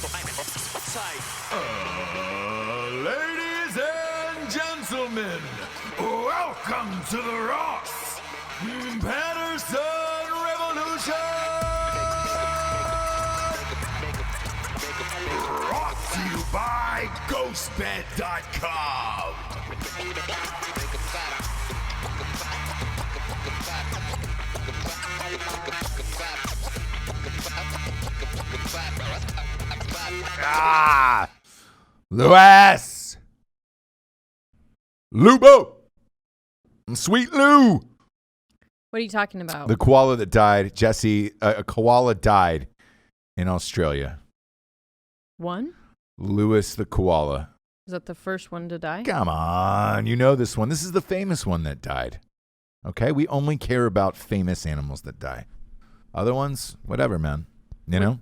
Ladies and gentlemen, welcome to the Ross Patterson Revolution! Brought to you by GhostBed.com. Louis! Lubo! Sweet Lou! What are you talking about? The koala that died, Jessie, a koala died in Australia. One? Louis the Koala. Is that the first one to die? Come on, you know this one. This is the famous one that died. Okay? We only care about famous animals that die. Other ones, whatever, man. You know?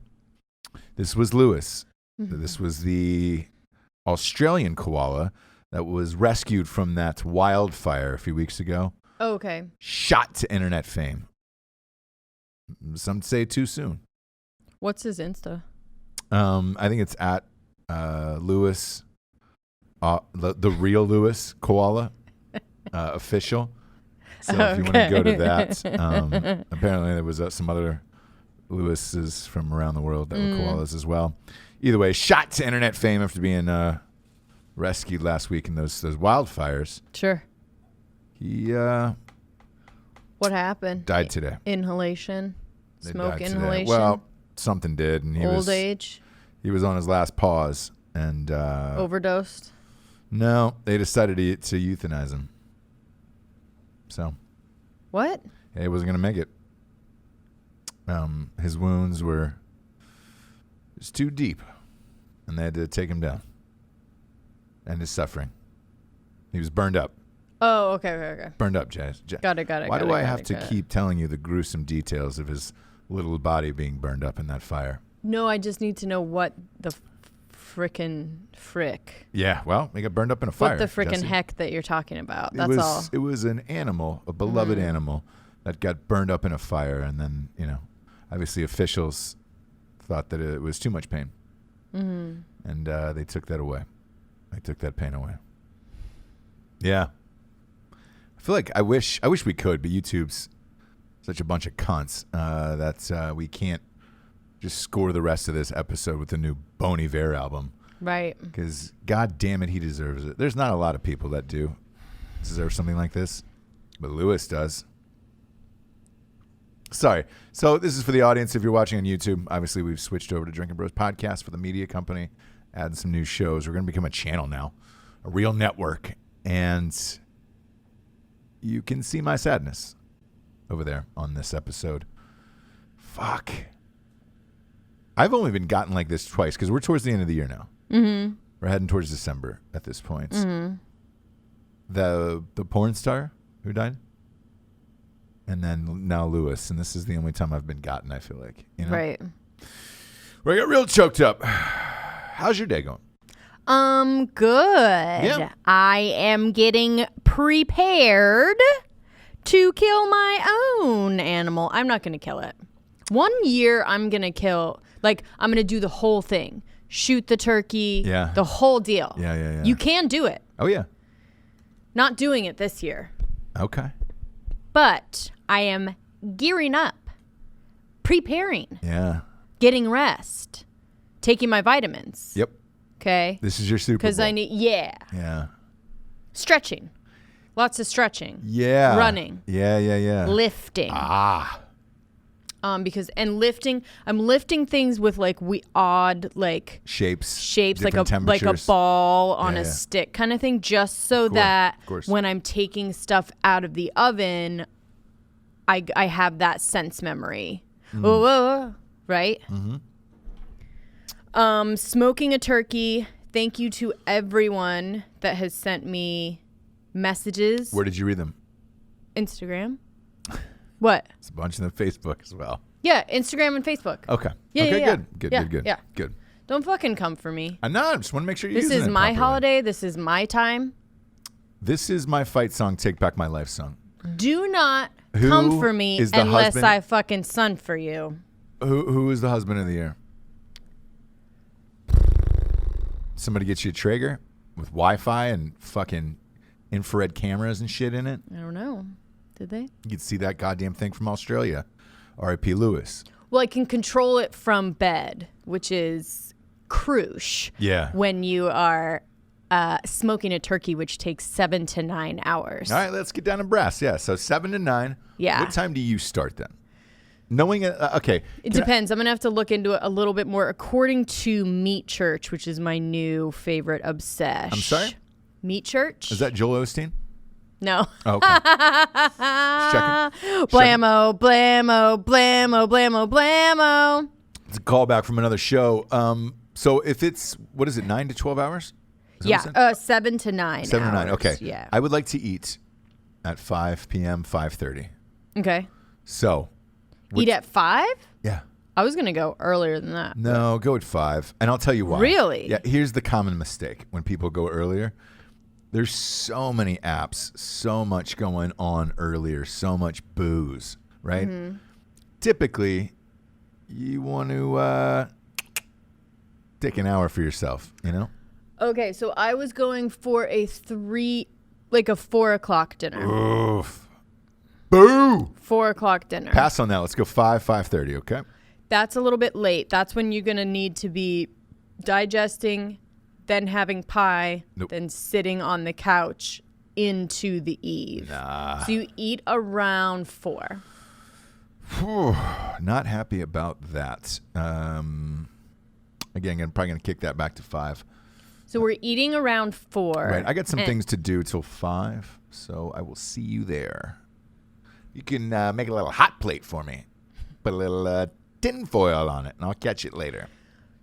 This was Louis. Mm-hmm. This was the Australian koala that was rescued from that wildfire a few weeks ago. Oh, okay. Shot to internet fame. Some say too soon. What's his Insta? I think it's at Louis, the real Louis Koala official. So if you want to go to that, apparently there was some other Louises from around the world that were koalas as well. Either way, shot to internet fame after being rescued last week in those wildfires. Sure. He what happened? died today. Inhalation, They smoke died today. inhalation. Well, something did, and old age. He was on his last pause, and Overdosed. No, they decided to euthanize him. So. What? He wasn't gonna make it. His wounds were just too deep, and they had to take him down. And his suffering. He was burned up. Oh, okay. Burned up, Jazz. Got it. Why do I have to keep telling you the gruesome details of his little body being burned up in that fire? No, I just need to know what the frick. Yeah, well, he got burned up in a fire. What the frickin' Jesse. heck that you're talking about. That's all. It was an animal, a beloved animal, that got burned up in a fire. And then, obviously officials thought that it was too much pain. Mm-hmm. And they took that away. They took that pain away. Yeah. I feel like I wish we could, but YouTube's such a bunch of cunts that we can't just score the rest of this episode with the new Bon Iver album. Right. Because, God damn it, he deserves it. There's not a lot of people that do deserve something like this, but Louis does. Sorry. So this is for the audience. If you're watching on YouTube, obviously we've switched over to Drinkin Bros Podcast for the media company, adding some new shows. We're going to become a channel now, a real network. And you can see my sadness over there on this episode. Fuck. I've only been gotten like this twice because we're towards the end of the year now. Mm-hmm. We're heading towards December at this point. Mm-hmm. The porn star who died, and then now Louis, and this is the only time I've been gotten. I feel like, right. Where I got real choked up. How's your day going? Good. Yeah. I am getting prepared to kill my own animal. I'm not going to kill it. 1 year I'm going to kill, I'm going to do the whole thing. Shoot the turkey. Yeah. The whole deal. Yeah. You can do it. Oh, yeah. Not doing it this year. Okay. But I am gearing up, preparing. Yeah. Getting rest. Taking my vitamins. Yep. Okay. This is your Super Bowl. Because I need, Yeah. Stretching. Lots of stretching. Yeah. Running. Yeah. Lifting. Because lifting, I'm lifting things with odd shapes, like a ball on a stick kind of thing, just so that when I'm taking stuff out of the oven, I have that sense memory. Right? Mm-hmm. Smoking a turkey. Thank you to everyone that has sent me messages. Where did you read them? Instagram. What? It's a bunch in the Facebook as well. Yeah, Instagram and Facebook. Okay. Yeah, okay, yeah. Good. Yeah. Good. Don't fucking come for me. I know. I just want to make sure you're This using is it my properly. holiday. This is my time. This is my fight song, Take Back My Life song. Do not Who come for me is the unless husband? I fucking son for you. Who is the husband of the year? Somebody gets you a Traeger with Wi-Fi and fucking infrared cameras and shit in it. I don't know. Did they? You could see that goddamn thing from Australia. R.I.P. Lewis. Well, I can control it from bed, which is crucial. Yeah. When you are smoking a turkey, which takes 7 to 9 hours. All right, let's get down to brass. Yeah, so 7 to 9. Yeah. What time do you start then? Knowing it, okay. It depends. I'm going to have to look into it a little bit more. According to Meat Church, which is my new favorite obsession. I'm sorry? Meat Church? Is that Joel Osteen? No. Oh, okay. Checking. Blammo, blammo, blammo, blammo, blammo. It's a callback from another show. So if it's, what is it, 9 to 12 hours? Is that what you said? 7 to 9 7 to 9, hours. okay. Yeah. I would like to eat at 5 p.m., 5:30. Okay. So. Eat at 5? Yeah. I was going to go earlier than that. No, go at 5. And I'll tell you why. Really? Yeah, here's the common mistake when people go earlier. There's so many apps, so much going on earlier, so much booze, right? Mm-hmm. Typically, you want to take an hour for yourself, you know? Okay, so I was going for a 4 o'clock dinner. Oof. Boo! 4 o'clock dinner. Pass on that. Let's go 5:30, okay? That's a little bit late. That's when you're going to need to be digesting, then having pie, then sitting on the couch into the eve. Nah. So you eat around 4. Not happy about that. Again, I'm probably going to kick that back to 5. So we're eating around 4. Right. I got some things to do till 5, so I will see you there. You can make a little hot plate for me. Put a little tin foil on it, and I'll catch it later.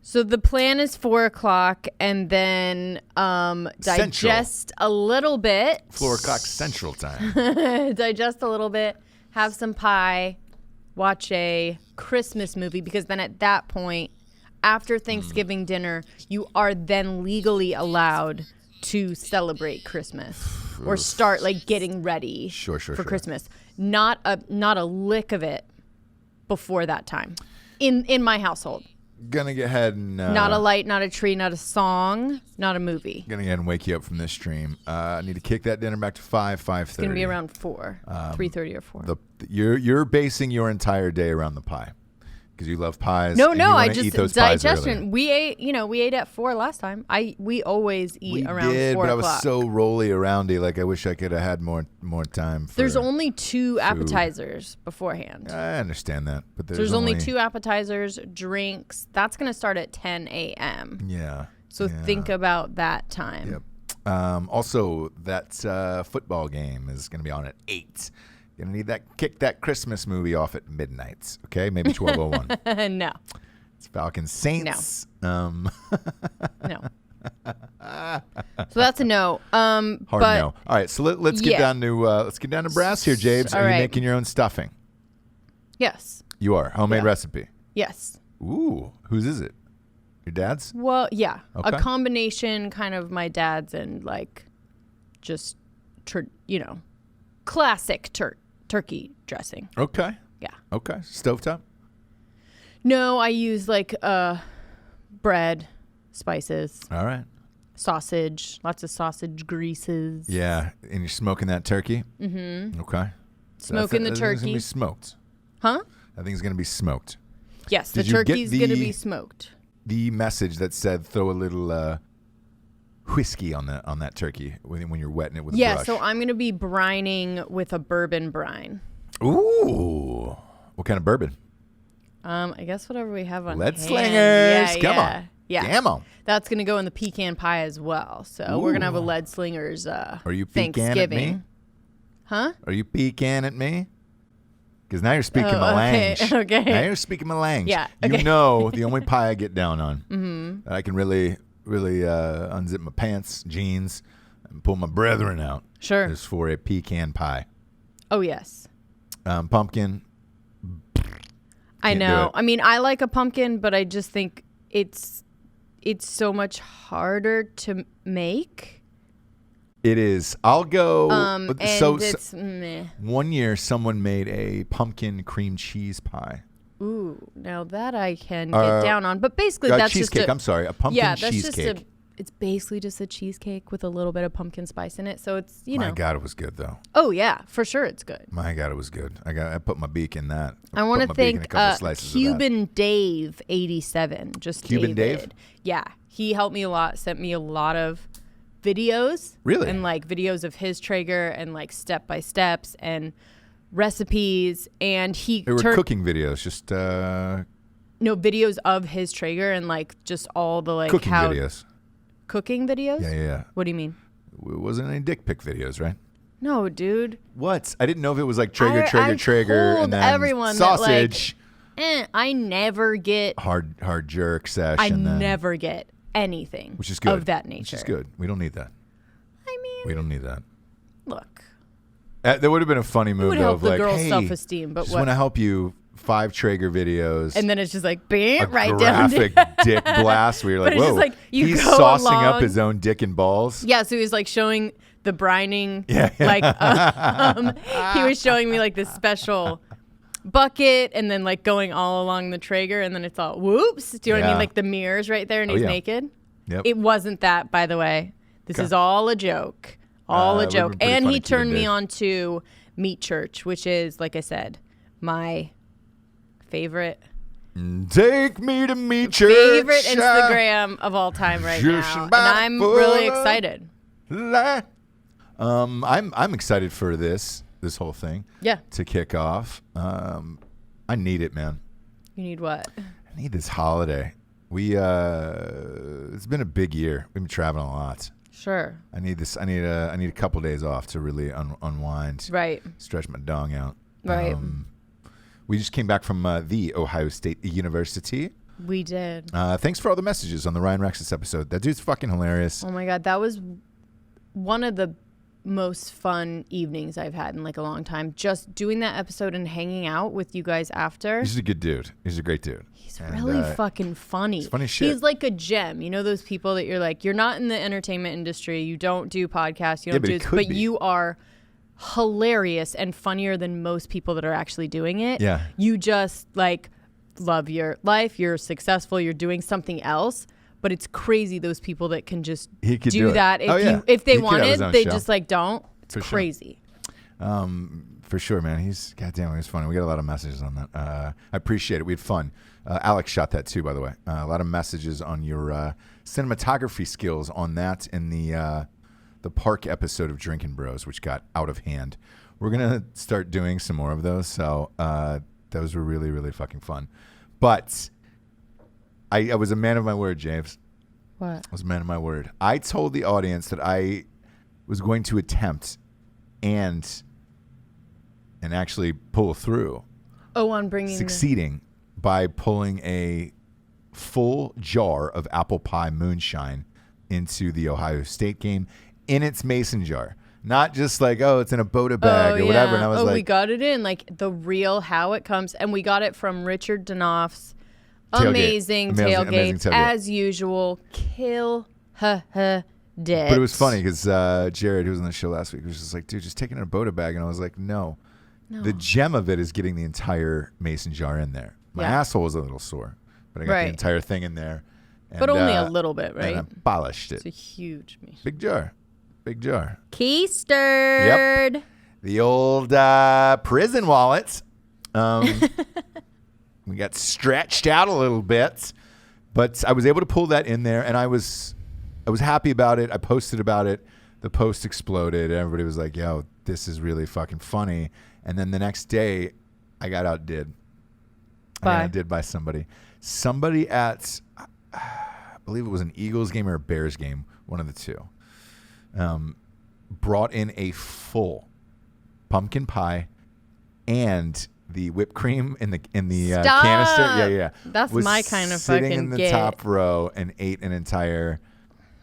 So the plan is 4 o'clock, and then digest a little bit. 4 o'clock Central Time. Digest a little bit, have some pie, watch a Christmas movie, because then at that point, after Thanksgiving dinner, you are then legally allowed to celebrate Christmas or start like getting ready for Christmas. Not a lick of it before that time in my household. Gonna get ahead and not a light, not a tree, not a song, not a movie. Gonna get ahead and wake you up from this stream. I need to kick that dinner back to 5:30. It's gonna be around 4, 3:30 or 4. You're basing your entire day around the pie because you love pies. No, I just eat those digestion. We ate at 4 last time. We always eat around 4 o'clock. But I was so rolly aroundy. Like I wish I could have had more time. There's only 2 appetizers beforehand. I understand that, but there's only 2 appetizers, drinks. That's gonna start at 10 a.m. Yeah. So think about that time. Yep. Also, that football game is gonna be on at 8. Gonna need that. Kick that Christmas movie off at midnight. Okay, maybe 12:01. No. It's Falcons Saints. No. No. So that's a no. Hard no. All right, so let's get down to brass here, Jabes. Are you making your own stuffing? Yes. You are. Homemade recipe. Yes. Ooh, whose is it? Your dad's? Well, yeah. Okay. A combination kind of my dad's and like just classic turkey dressing. Okay. Yeah. Okay. Stovetop? No, I use like bread, spices. All right. Sausage, lots of sausage greases. Yeah, and you're smoking that turkey? Mm-hmm. Okay. Smoking the I think it's turkey. going to be smoked. Huh? I think it's going to be smoked. Yes, the turkey's going to be smoked. The message that said throw a little whiskey on that turkey when you're wetting it with a brush. Yeah, so I'm going to be brining with a bourbon brine. Ooh. What kind of bourbon? I guess whatever we have on Lead hand. Slingers. Come on. Yeah. Damn 'em. That's going to go in the pecan pie as well. So we're going to have a Lead Slingers Are you pecan Thanksgiving. at me? Huh? Are you pecan at me? Because now you're speaking my language. Okay. Now you're speaking my language. Yeah. Okay. You know the only pie I get down on. That I can really unzip my pants, jeans, and pull my brethren out. Sure. Is for a pecan pie. Oh, yes. Pumpkin. I know. I mean, I like a pumpkin, but I just think it's so much harder to make. It is. I'll go. And it's meh. One year, someone made a pumpkin cream cheese pie. Ooh, now that I can get down on. But basically, that's cheesecake. just I'm sorry, a pumpkin cheesecake. it's basically just a cheesecake with a little bit of pumpkin spice in it. So it's, My God, it was good though. Oh yeah, for sure it's good. My God, it was good. I put my beak in that. I want to thank Cuban Dave 87. Just Cuban David. Dave? Yeah, he helped me a lot. Sent me a lot of videos. Really? And like videos of his Traeger and like step by steps and recipes. And they were cooking videos, just no, videos of his Traeger and like just all the like cooking videos. Cooking videos? Yeah. What do you mean? It wasn't any dick pic videos, right? No, dude. What? I didn't know if it was like Traeger, and then everyone sausage. That, like, I never get hard jerk sesh. I never get anything which is good. Of that nature. Which is good. We don't need that. I mean, we don't need that. Look. There would have been a funny move, though, of like, girl's hey, self-esteem, but just want to help you 5 Traeger videos. And then it's just like, a right down. graphic dick blast where you're like, whoa, like, he's saucing up his own dick and balls. Yeah, so he was like showing the brining. Yeah. Like, he was showing me like this special bucket and then like going all along the Traeger and then it's all whoops. Do you know what I mean? Like the mirrors right there and he's naked. Yep. It wasn't that, by the way. This is all a joke. All a joke. And he turned me on to Meat Church, which is, like I said, my favorite. Take me to Meat Church. Favorite Instagram of all time right now. And I'm really excited. I'm excited for this whole thing. Yeah. To kick off. I need it, man. You need what? I need this holiday. It's been a big year. We've been traveling a lot. Sure. I need this. I need a couple days off to really unwind. Right. Stretch my dong out. Right. We just came back from the Ohio State University. We did. Thanks for all the messages on the Ryan Rexis episode. That dude's fucking hilarious. Oh my God, that was one of the most fun evenings I've had in like a long time. Just doing that episode and hanging out with you guys after. He's a good dude. He's a great dude. He's really fucking funny. He's funny shit. He's like a gem. You know those people that you're like, you're not in the entertainment industry. You don't do podcasts. You don't do this, but you are hilarious and funnier than most people that are actually doing it. Yeah. You just like love your life. You're successful. You're doing something else. But it's crazy those people that can just do that. If they wanted, they just like don't. It's crazy. For sure, man. Goddamn, it was funny. We got a lot of messages on that. I appreciate it. We had fun. Alex shot that too, by the way. A lot of messages on your cinematography skills on that in the park episode of Drinkin' Bros, which got out of hand. We're gonna start doing some more of those. So those were really, really fucking fun. But I was a man of my word, James. What? I was a man of my word. I told the audience that I was going to attempt and actually pull through. On bringing succeeding by pulling a full jar of apple pie moonshine into the Ohio State game in its mason jar. Not just like, it's in a Boda bag or whatever. And I was like, we got it in like the real how it comes. And we got it from Richard Danoff's amazing tailgate. As usual. Kill dead. But it was funny because Jared, who was on the show last week, was just like, dude, just take it in a Boda bag. And I was like, no. The gem of it is getting the entire mason jar in there. My asshole was a little sore, but I got the entire thing in there. And, but only a little bit, right? And I polished it. It's a huge mason. Big jar. Big jar. Keistered. Yep. The old prison wallet. We got stretched out a little bit, but I was able to pull that in there, and I was happy about it. I posted about it. The post exploded. Everybody was like, yo, this is really fucking funny. And then the next day, I got outdid. I got outdid by somebody. Somebody at, I believe it was an Eagles game or a Bears game, one of the two, brought in a full pumpkin pie and the whipped cream in the canister. Yeah. That's my kind of sitting fucking in the top row and ate an entire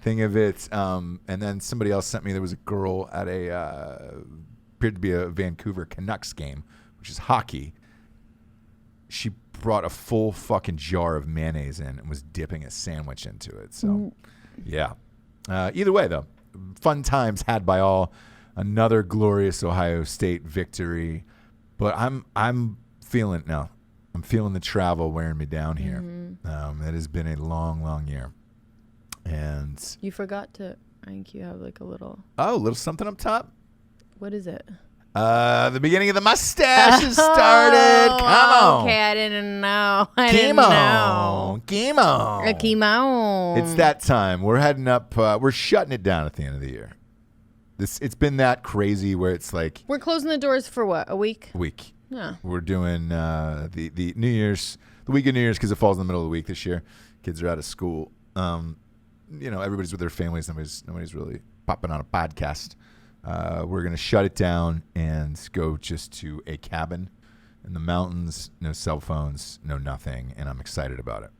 thing of it. And then somebody else sent me, there was a girl at appeared to be a Vancouver Canucks game, which is hockey. She brought a full fucking jar of mayonnaise in and was dipping a sandwich into it. So, yeah. Either way, though, fun times had by all. Another glorious Ohio State victory. But I'm feeling it now. I'm feeling the travel wearing me down here. It has been a long, long year. And You forgot to. I think you have like a little. a little something up top. What is it? The beginning of the mustache has started. Come on. Okay, I didn't know. I Game didn't know. on. Game on. Game on. It's that time. We're heading up. We're shutting it down at the end of the year. It's been that crazy where it's like We're closing the doors for what? A week? a week. Yeah. We're doing the New Year's, the week of New Year's because it falls in the middle of the week this year. Kids are out of school. Everybody's with their families. Nobody's really popping on a podcast. We're going to shut it down and go just to a cabin in the mountains, no cell phones, no nothing, and I'm excited about it.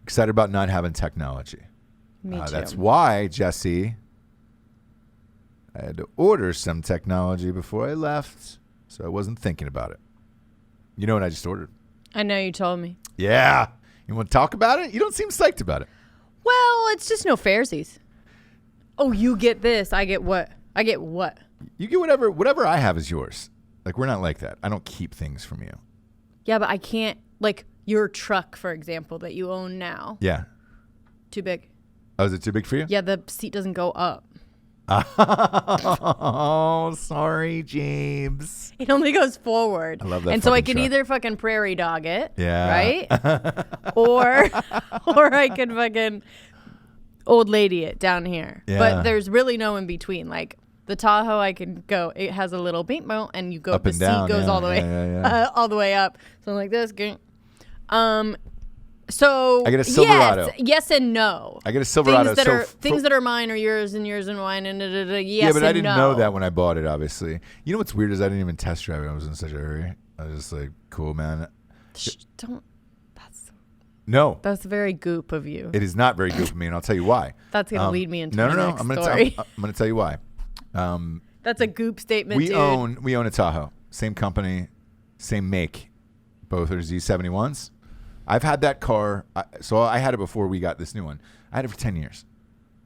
Excited about not having technology. Me too. That's why, Jessie, I had to order some technology before I left, so I wasn't thinking about it. You know what I just ordered? I know you told me. Yeah. You want to talk about it? You don't seem psyched about it. Well, it's just no fairsies. Oh, you get this. I get what? I get what? You get whatever I have is yours. Like, we're not like that. I don't keep things from you. Yeah, but I can't, like, your truck, for example, that you own now. Yeah. Too big. Oh, is it too big for you? Yeah, the seat doesn't go up. Oh, sorry, James. It only goes forward. I love that. And so I fucking can truck. either fucking prairie dog it. Yeah. Right? or I can fucking old lady it down here. Yeah. But there's really no in between. Like, the Tahoe, I can go. It has a little beat boat, and you go. Up the and down, seat goes yeah, all the way, yeah. all the way up. So like this. So I get a Silverado. Yes and no. I get a Silverado. Things that are mine are yours, and yours and mine. And yes, yeah, but and I didn't no. know that when I bought it. Obviously, you know what's weird is I didn't even test drive it. I was in such a hurry. I was just like, "Cool, man." Shh, don't. No, That's very Goop of you. it is not very good for me, and I'll tell you why. That's gonna lead me into no. my next I'm story. gonna tell you why. That's a Goop statement. We dude. own a Tahoe, same company, same make. Both are Z71s. I've had that car, so I had it before we got this new one. I had it for 10 years.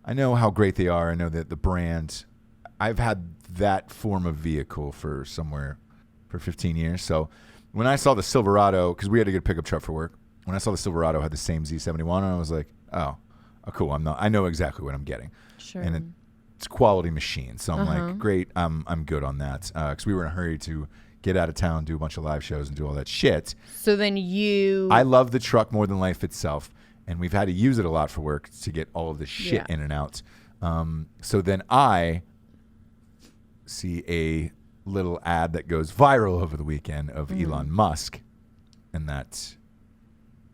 I know how great they are. I know that the brand. I've had that form of vehicle for 15 years. So when I saw the Silverado, because we had to get a pickup truck for work, when I saw the Silverado had the same Z71, I was like, oh, cool. I know exactly what I'm getting. Sure. And it's a quality machine. So I'm like, great. I'm good on that. Because we were in a hurry to get out of town, do a bunch of live shows, and do all that shit. So then I love the truck more than life itself, and we've had to use it a lot for work to get all of this shit in and out. So then I see a little ad that goes viral over the weekend of Elon Musk, and that's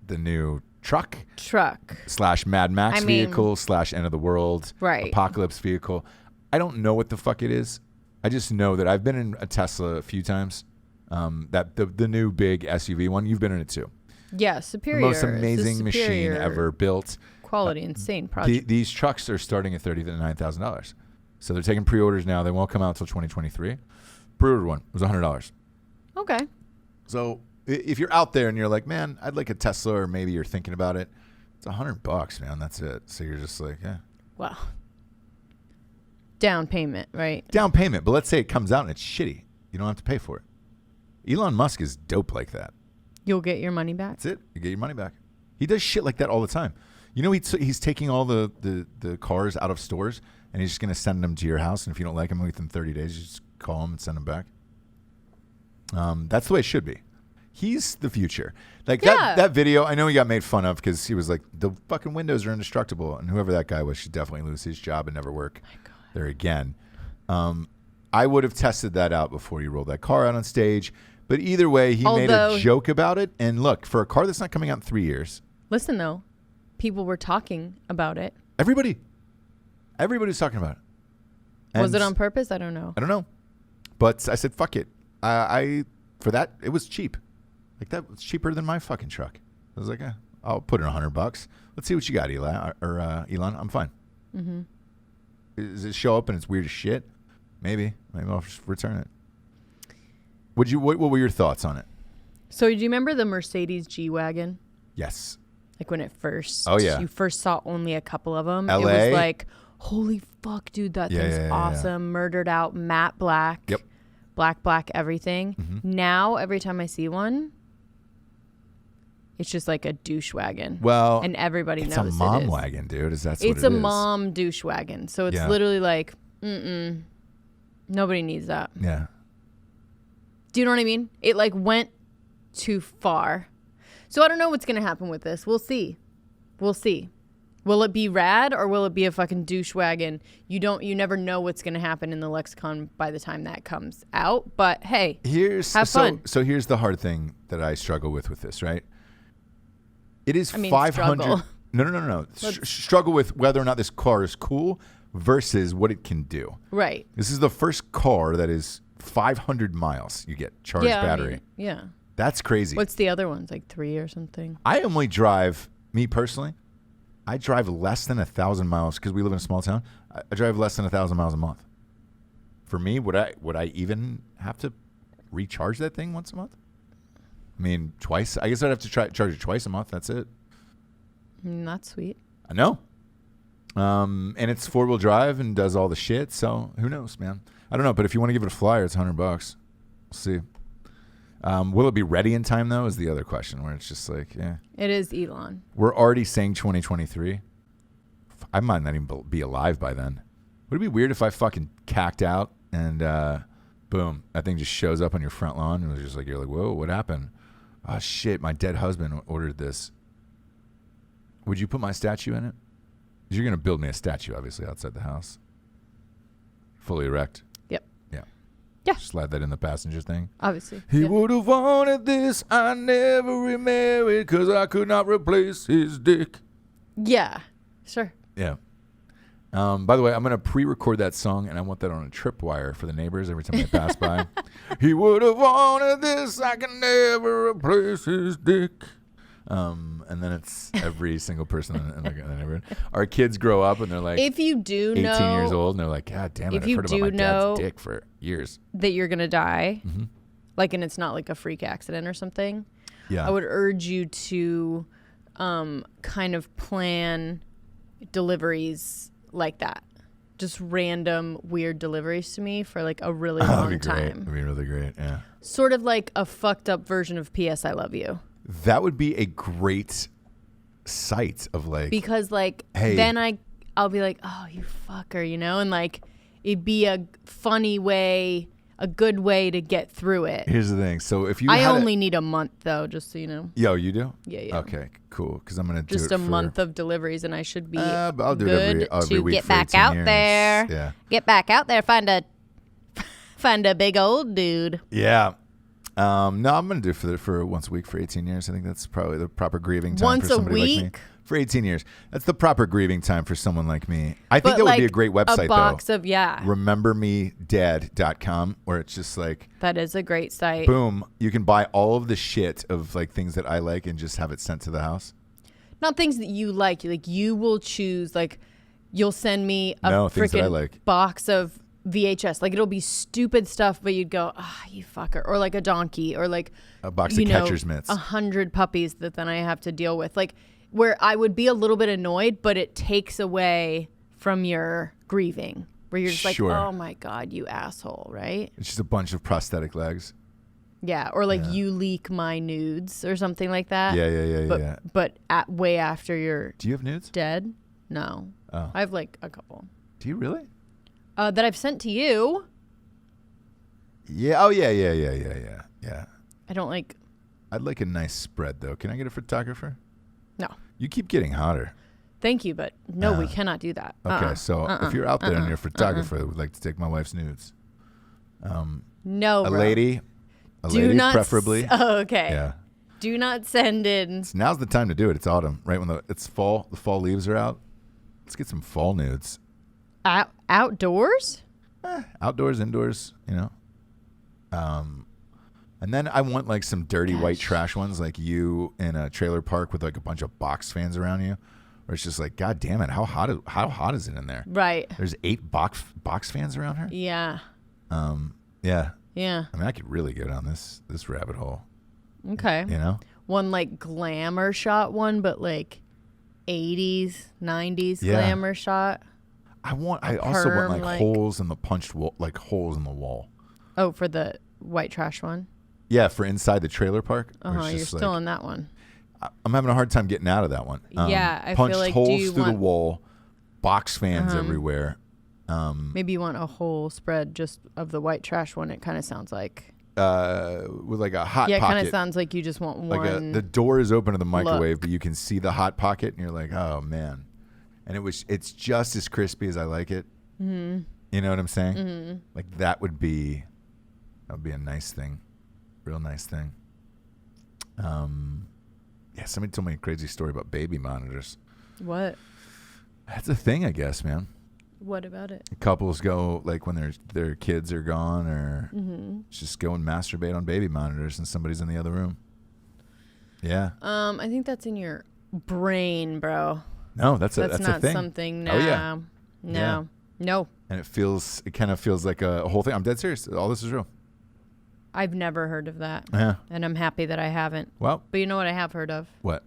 the new truck / Mad Max vehicle / end of the world apocalypse vehicle. I don't know what the fuck it is. I just know that I've been in a Tesla a few times. That the new big SUV one. You've been in it too. Yeah, Superior. The most amazing machine ever built. Quality, insane project. These trucks are starting at $39,000. So they're taking pre-orders now. They won't come out until 2023. Pre-ordered one. It was $100. Okay. So if you're out there and you're like, man, I'd like a Tesla, or maybe you're thinking about it, it's $100, man. That's it. So you're just like, yeah. Wow. Down payment, right? Down payment. But let's say it comes out and it's shitty. You don't have to pay for it. Elon Musk is dope like that. You'll get your money back. That's it. You get your money back. He does shit like that all the time. You know, he's taking all the cars out of stores, and he's just going to send them to your house. And if you don't like them within 30 days, you just call him and send them back. That's the way it should be. He's the future. Like that video, I know he got made fun of because he was like, the fucking windows are indestructible. And whoever that guy was should definitely lose his job and never work there again. I would have tested that out before he rolled that car out on stage. But either way, he made a joke about it. And look, for a car that's not coming out in 3 years. Listen, though. People were talking about it. Everybody's talking about it. And was it on purpose? I don't know. I don't know. But I said, fuck it. For that, it was cheap. Like, that was cheaper than my fucking truck. I was like, I'll put in $100. Let's see what you got, Elon. I'm fine. Mm-hmm. Does it show up and it's weird as shit? Maybe I'll just return it. What were your thoughts on it? So do you remember the Mercedes G-Wagon? Yes. Like when it first, you first saw only a couple of them. LA? It was like, holy fuck, dude, that thing's awesome. Yeah. Murdered out, matte black. Yep. Black, everything. Mm-hmm. Now, every time I see one, It's just like a douche wagon. Well, and everybody it's knows a mom it is. wagon, dude. That's what it is. It's a mom douche wagon. So it's literally like, nobody needs that. Yeah. Do you know what I mean? It like went too far. So I don't know what's going to happen with this. We'll see. Will it be rad or will it be a fucking douche wagon? You never know what's going to happen in the lexicon by the time that comes out. But hey, have fun. So here's the hard thing that I struggle with this, right? It is 500. Struggle. No. Struggle with whether or not this car is cool versus what it can do. Right. This is the first car that is 500 miles. You get charged battery. Yeah. That's crazy. What's the other ones? Like 3 or something? I only drive, me personally, I drive less than 1,000 miles because we live in a small town. I drive less than 1,000 miles a month. For me, would I even have to recharge that thing once a month? I mean, twice. I guess I'd have to charge it twice a month. That's it. Not sweet. I know. And it's 4-wheel drive and does all the shit. So who knows, man? I don't know. But if you want to give it a flyer, it's $100. We'll see. Will it be ready in time, though, is the other question, where it's just like, yeah. It is Elon. We're already saying 2023. I might not even be alive by then. Would it be weird if I fucking cacked out and boom, that thing just shows up on your front lawn and it was just like, you're like, whoa, what happened? Oh, shit, my dead husband ordered this. Would you put my statue in it? 'Cause you're going to build me a statue, obviously, outside the house. Fully erect. Yep. Yeah. Yeah. Slide that in the passenger thing. Obviously. He would have wanted this. I never remarried because I could not replace his dick. Yeah. Sure. Yeah. By the way, I'm going to pre-record that song, and I want that on a tripwire for the neighbors every time they pass by. He would have wanted this. I can never replace his dick. And then it's every single person in the neighborhood. Our kids grow up, and they're like, if you do 18 know, years old, and they're like, God damn it, if I've you heard about do my know dad's dick for years. That you're going to die, like, and it's not like a freak accident or something, I would urge you to kind of plan deliveries like that. Just random weird deliveries to me for like a really long time. That'd be really great, yeah. Sort of like a fucked up version of P.S. I Love You. That would be a great sight of like, because like, hey, then I'll be like, oh, you fucker, you know, and like it'd be a funny way, a good way to get through it. Here's the thing. So if you I only need a month though, just so you know. Yo, you do? Yeah. Okay, cool. Because I'm gonna do just it a month of deliveries, and I should be I'll do good it every to week get for back 18 out years. there. Yeah. Get back out there, find a big old dude. Yeah. No, I'm gonna do it for once a week for 18 years. I think that's probably the proper grieving time Once for a somebody like me. week? For 18 years. That's the proper grieving time for someone like me. I think that would be a great website, a box though. of, yeah. RememberMeDead.com, where it's just like, That is a great site. boom, you can buy all of the shit of like things that I like and just have it sent to the house. Not things that you like. Like, you will choose, like, you'll send me a things that I freaking like. box of VHS. Like, it'll be stupid stuff, but you'd go, you fucker. Or like a donkey, or like A box of catcher's mitts. 100 puppies that then I have to deal with. Like, where I would be a little bit annoyed, but it takes away from your grieving. Where you're just like, oh my God, you asshole, right? It's just a bunch of prosthetic legs. Yeah, or like you leak my nudes or something like that. Yeah. But way after you're Do you have nudes? dead? No. Oh. I have like a couple. Do you really? That I've sent to you. Yeah. Oh, yeah. I don't like. I'd like a nice spread, though. Can I get a photographer? No. You keep getting hotter. Thank you, but no, we cannot do that. Okay, so if you're out there and you're a photographer that would like to take my wife's nudes, no, a bro. lady, Do not preferably. Okay. Yeah. Do not send in. So now's the time to do it. It's autumn, right when it's fall. The fall leaves are out. Let's get some fall nudes. Outdoors? Outdoors, indoors, you know. And then I want like some dirty white trash ones, like you in a trailer park with like a bunch of box fans around you, where it's just like, God damn it, how hot is it in there? Right. There's 8 box fans around her. Yeah. Yeah. Yeah. I mean, I could really go down this rabbit hole. Okay. You know? One like glamour shot one, but like 80s, 90s glamour shot. I also want like holes in the punched wall, like holes in the wall. Oh, for the white trash one? Yeah, for inside the trailer park. You're still in that one. I'm having a hard time getting out of that one. Yeah, I punched feel like holes through the wall, box fans everywhere. Maybe you want a whole spread just of the white trash one. It kind of sounds like with like a hot pocket. Yeah, it kind of sounds like you just want one. The door is open to the microwave, but you can see the hot pocket, and you're like, oh man. And it's just as crispy as I like it. Mm-hmm. You know what I'm saying? Mm-hmm. Like that would be a nice thing, real nice thing. Yeah, somebody told me a crazy story about baby monitors. What? That's a thing, I guess, man. What about it? Couples go like when their kids are gone, or just go and masturbate on baby monitors, and somebody's in the other room. Yeah. I think that's in your brain, bro. No, that's not a thing. Something. Oh yeah. No. And it kind of feels like a whole thing. I'm dead serious. All this is real. I've never heard of that. Yeah. And I'm happy that I haven't. Well. But you know what I have heard of? What?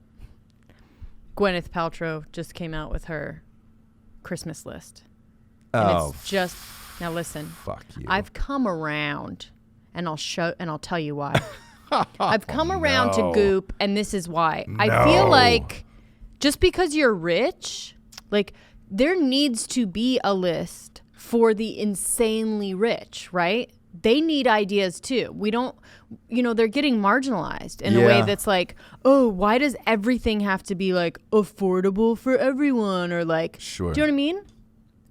Gwyneth Paltrow just came out with her Christmas list. And it's just, now listen. Fuck you. I've come around, and I'll tell you why. I've come around to Goop, and this is why. No. I feel like just because you're rich, like there needs to be a list for the insanely rich, right? They need ideas too. We don't, they're getting marginalized in a way that's like, oh, why does everything have to be like affordable for everyone? Or like, sure. Do you know what I mean?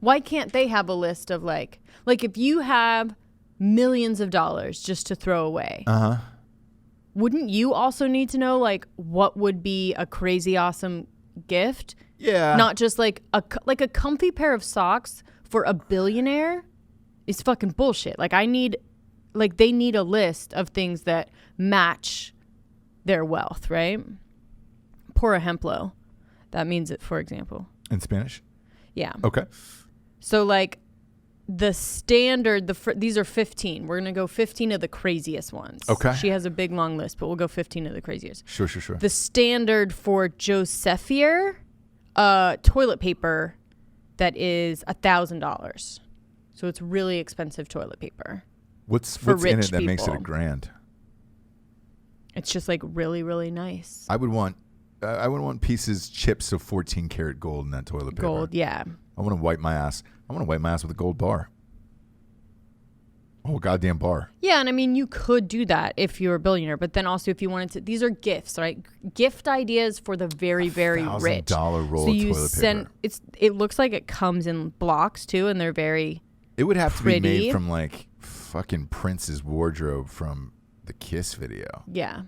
Why can't they have a list of like if you have millions of dollars just to throw away, wouldn't you also need to know like what would be a crazy awesome gift? Yeah. Not just like a comfy pair of socks for a billionaire is fucking bullshit. Like they need a list of things that match their wealth, right? Por ejemplo. That means it, for example. In Spanish? Yeah. Okay. So like the standard, these are 15. We're going to go 15 of the craziest ones. Okay. She has a big long list, but we'll go 15 of the craziest. Sure. The standard for Josephier toilet paper that is $1,000. So it's really expensive toilet paper. What's in it that makes it $1,000? It's just like really, really nice. I would want chips of 14 karat gold in that toilet paper. Gold, yeah. I want to wipe my ass. I want to wipe my ass with a gold bar. Oh, goddamn bar. Yeah, and I mean, you could do that if you're a billionaire, but then also if you wanted to, these are gifts, right? Gift ideas for the very, very rich. $1,000 roll of toilet paper. It looks like it comes in blocks too, and they're very It would have pretty. to be made from like fucking Prince's wardrobe from the Kiss video. Yeah.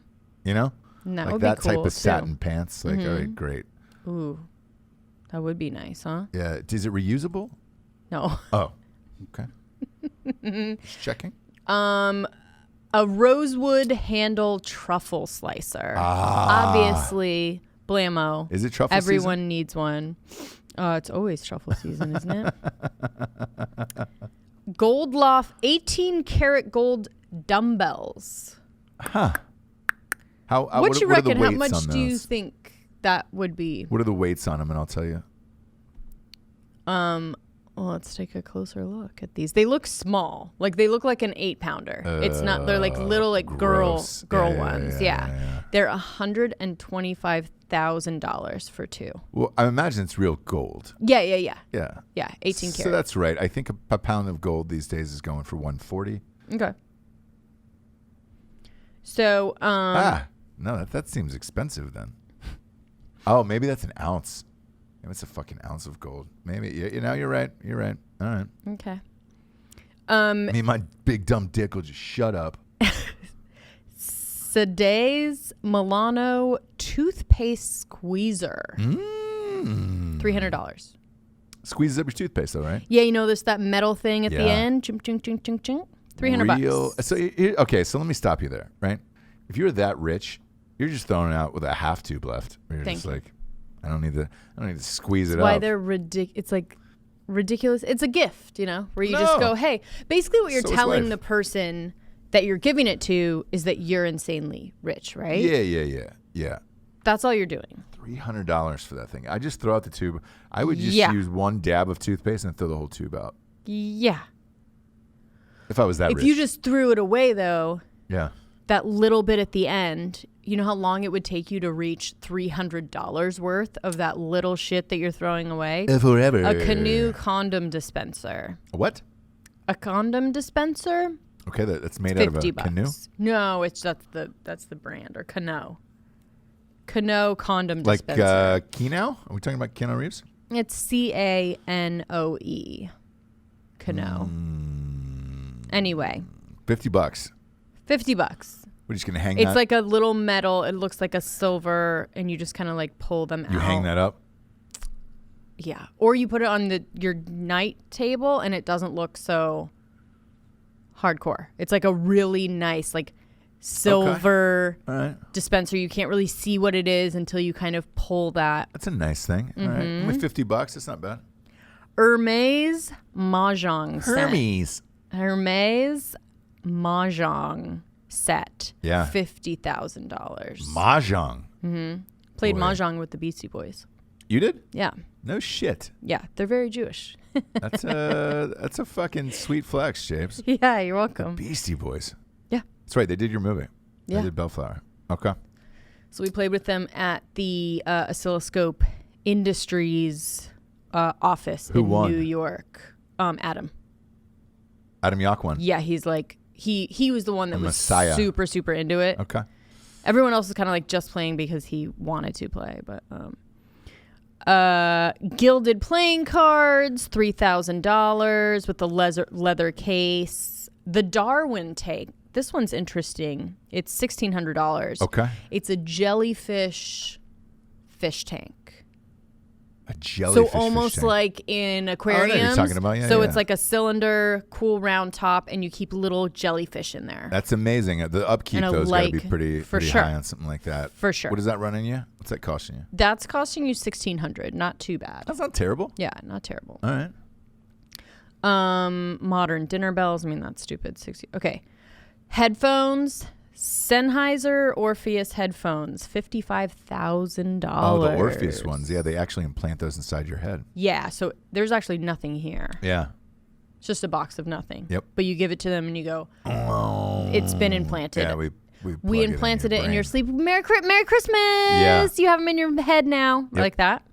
You know? And that like would that be cool type of too. satin pants. Like, all right, great. Ooh. That would be nice, huh? Yeah. Is it reusable? No. Oh. Okay. Just checking. A rosewood handle truffle slicer. Obviously, blammo. Is it truffle Everyone season? needs one. It's always truffle season, isn't it? Gold Loft 18 karat gold dumbbells. Huh. What you reckon? How much do do you think that would be? What are the weights on them? And I'll tell you. Well, let's take a closer look at these. They look small. Like they look like an 8-pounder. It's not. They're like little, like girl ones. Yeah. They're $125,000 for two. Well, I imagine it's real gold. Yeah. Yeah. 18 karat. So that's right. I think a pound of gold these days is going for $140. Okay. So. No, that seems expensive then. Oh, maybe that's an ounce. Maybe it's a fucking ounce of gold. Maybe. You're right. You're right. All right. Okay. I mean, my big dumb dick will just shut up. Seday's Milano toothpaste squeezer. $300. Squeezes up your toothpaste, though, right? Yeah, that metal thing at the end. Ching, ching, ching, ching, ching. $300. So let me stop you there, right? If you're that rich, you're just throwing it out with a half tube left. Where you're like, I don't need to squeeze it up. Why they're ridiculous? It's like ridiculous. It's a gift, where you just go, hey. Basically, what you're telling the person that you're giving it to is that you're insanely rich, right? Yeah. That's all you're doing. $300 for that thing. I just throw out the tube. I would just use one dab of toothpaste and throw the whole tube out. Yeah. If I was that rich. If you just threw it away, though. Yeah. that little bit at the end, you know how long it would take you to reach $300 worth of that little shit that you're throwing away? Forever. A canoe condom dispenser. What? A condom dispenser? Okay, that's made out of a canoe? No, that's the brand, or Cano. Cano condom like dispenser. Like Keno? Are we talking about Keanu Reeves? It's Canoe. Cano. Anyway. $50. $50. We're just gonna hang. It's like a little metal. It looks like a silver, and you just kind of like pull them out. You hang that up. Yeah, or you put it on your night table, and it doesn't look so hardcore. It's like a really nice like silver dispenser. You can't really see what it is until you kind of pull that. That's a nice thing. All right, only $50. That's not bad. Hermes Mahjong Hermes. set. Hermes Mahjong set. Yeah. $50,000. Mahjong. Played Mahjong with the Beastie Boys. You did? Yeah. No shit. Yeah, they're very Jewish. That's a fucking sweet flex, James. Yeah, you're welcome. Beastie Boys. Yeah. That's right. They did your movie. Yeah. They did Bellflower. Okay. So we played with them at the Oscilloscope Industries office Who in won? New York. Adam. Adam Yauch won. Yeah, he's like he was the one that was Messiah. super into it. Okay. Everyone else was kind of like just playing because he wanted to play, but gilded playing cards, $3,000 with the leather case. The Darwin tank. This one's interesting. It's $1,600. Okay. It's a jellyfish fish tank. A jellyfish. So almost fish tank. like in aquariums. I know what you're talking about. Yeah, so yeah. it's like a cylinder, cool round top, and you keep little jellyfish in there. That's amazing. The upkeep those got to be pretty sure. high on something like that. For sure. What does that run in you? What's that costing you? That's costing you $1,600. Not too bad. That's not terrible. Yeah, not terrible. All right. Modern dinner bells. I mean, that's stupid. 60. Okay. Headphones. Sennheiser Orpheus headphones, $55,000. Oh, the Orpheus ones. Yeah, they actually implant those inside your head. Yeah, so there's actually nothing here. Yeah. It's just a box of nothing. Yep. But you give it to them and you go, oh, it's been implanted. Yeah, we implanted it in your sleep. Merry Christmas. Yeah. You have them in your head now. Yep. Like that.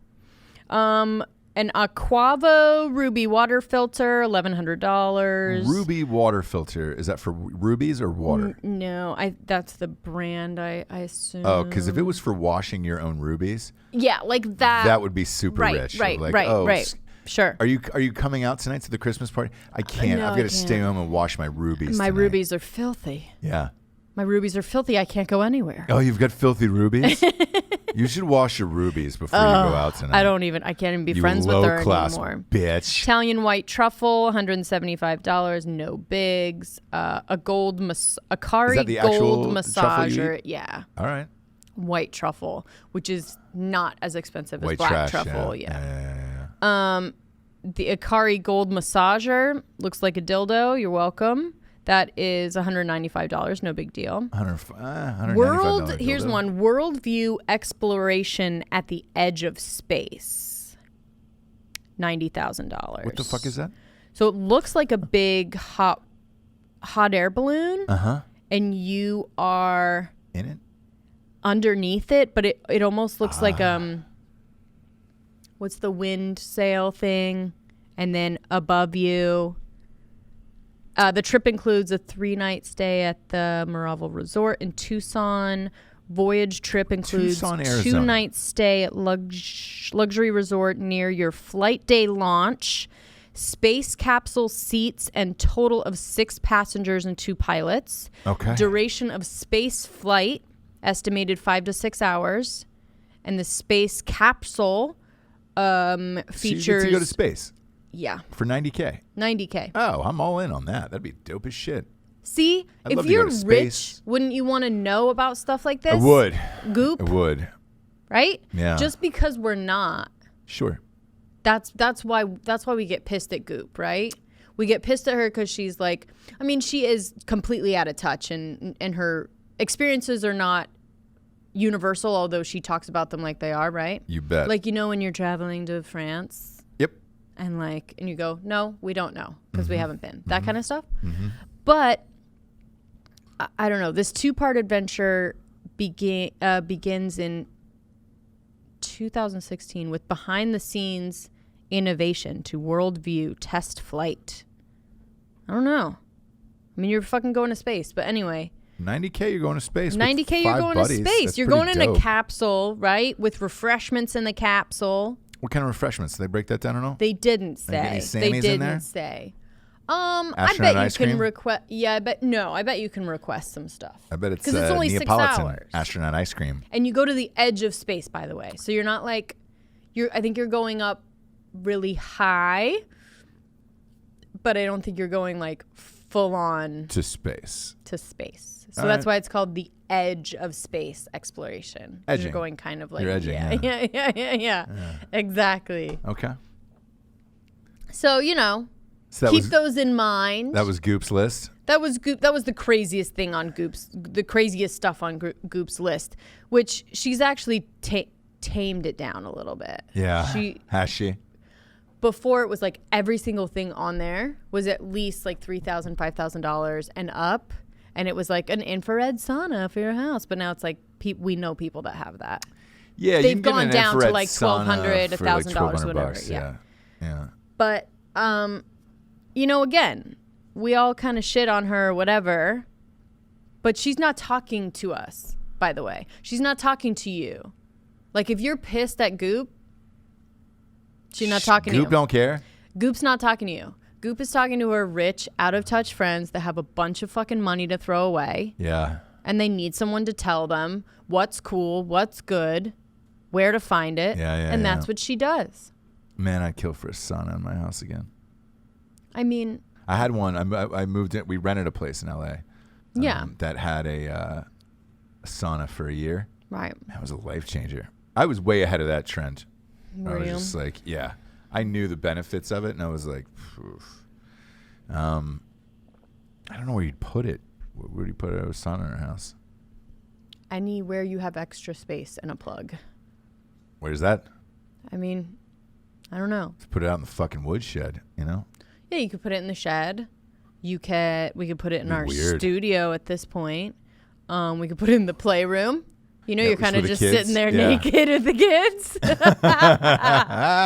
An Aquavo Ruby water filter, $1,100. Ruby water filter. Is that for rubies or water? No, that's the brand, I assume. Oh, because if it was for washing your own rubies, yeah, like that. That would be super rich. Right, like, right. Sure. Are you coming out tonight to the Christmas party? I can't. No, I've got to stay home and wash my rubies. My tonight. rubies are filthy. Yeah. My rubies are filthy. I can't go anywhere. Oh, you've got filthy rubies? You should wash your rubies before you go out tonight. I can't even be friends with her anymore. Bitch. Italian white truffle, $175. No bigs. A Akari gold massager. Yeah. All right. White truffle, which is not as expensive as White black trash, truffle. Yeah. The Akari gold massager looks like a dildo. You're welcome. That is $195. No big deal. $195 Here's one. Worldview exploration at the edge of space. $90,000. What the fuck is that? So it looks like a big hot air balloon. Uh-huh. And you are in it? Underneath it, but it almost looks like what's the wind sail thing? And then above you. The trip includes a 3-night stay at the Maraval Resort in Tucson. Voyage trip includes Tucson, 2-night stay at luxury resort near your flight day launch. Space capsule seats and total of 6 passengers and 2 pilots. Okay. Duration of space flight estimated 5 to 6 hours. And the space capsule features. So you get to go to space. Yeah. For $90K. $90K. Oh, I'm all in on that. That'd be dope as shit. See, if you're rich, wouldn't you want to know about stuff like this? I would. Goop? I would. Right? Yeah. Just because we're not. Sure. That's why we get pissed at Goop, right? We get pissed at her because she's like, I mean, she is completely out of touch and her experiences are not universal, although she talks about them like they are, right? You bet. Like, when you're traveling to France. Yep. And you go, no, we don't know because we haven't been. That kind of stuff. Mm-hmm. But I don't know. This 2-part adventure begins in 2016 with behind-the-scenes innovation to worldview test flight. I don't know. I mean, you're fucking going to space, but anyway. 90K, you're going to space. 90K, you're going to space. That's you're going in dope. a capsule, right? With refreshments in the capsule. What kind of refreshments? Did they break that down or no? They didn't say. They didn't say. I bet you can request. Yeah, I bet you can request some stuff. I bet it's only Neapolitan 6 hours. astronaut ice cream. And you go to the edge of space, by the way. So you're not like, I think you're going up really high, but I don't think you're going like full on to space. So that's why it's called the edge of space exploration. Edging. You're going kind of like, you're edging. Yeah. Exactly. Okay. So, keep those in mind. That was Goop's list. That was Goop. That was the craziest thing on the craziest stuff on Goop's list, which she's actually tamed it down a little bit. Yeah. Has she? Before it was like every single thing on there was at least like $3,000, $5,000 and up. And it was like an infrared sauna for your house. But now it's like we know people that have that. Yeah, they've gone down to like $1,200, $1,000, whatever. Yeah. But again, we all kind of shit on her, or whatever. But she's not talking to us. By the way, she's not talking to you. Like if you're pissed at Goop, she's not talking to you. Goop don't care. Goop's not talking to you. Goop is talking to her rich, out-of-touch friends that have a bunch of fucking money to throw away. Yeah. And they need someone to tell them what's cool, what's good, where to find it. And that's what she does. Man, I'd kill for a sauna in my house again. I mean... I had one. I moved in. We rented a place in L.A. That had a sauna for a year. Right. That was a life changer. I was way ahead of that trend. Were you? I was just like, yeah. I knew the benefits of it, and I was like, I don't know where you'd put it. Where do you put a sauna in our house? Anywhere you have extra space and a plug. Where's that? I mean, I don't know. Let's put it out in the fucking woodshed, Yeah, you could put it in the shed. We could put it in our studio at this point. We could put it in the playroom. You're kind of just sitting there naked with the kids.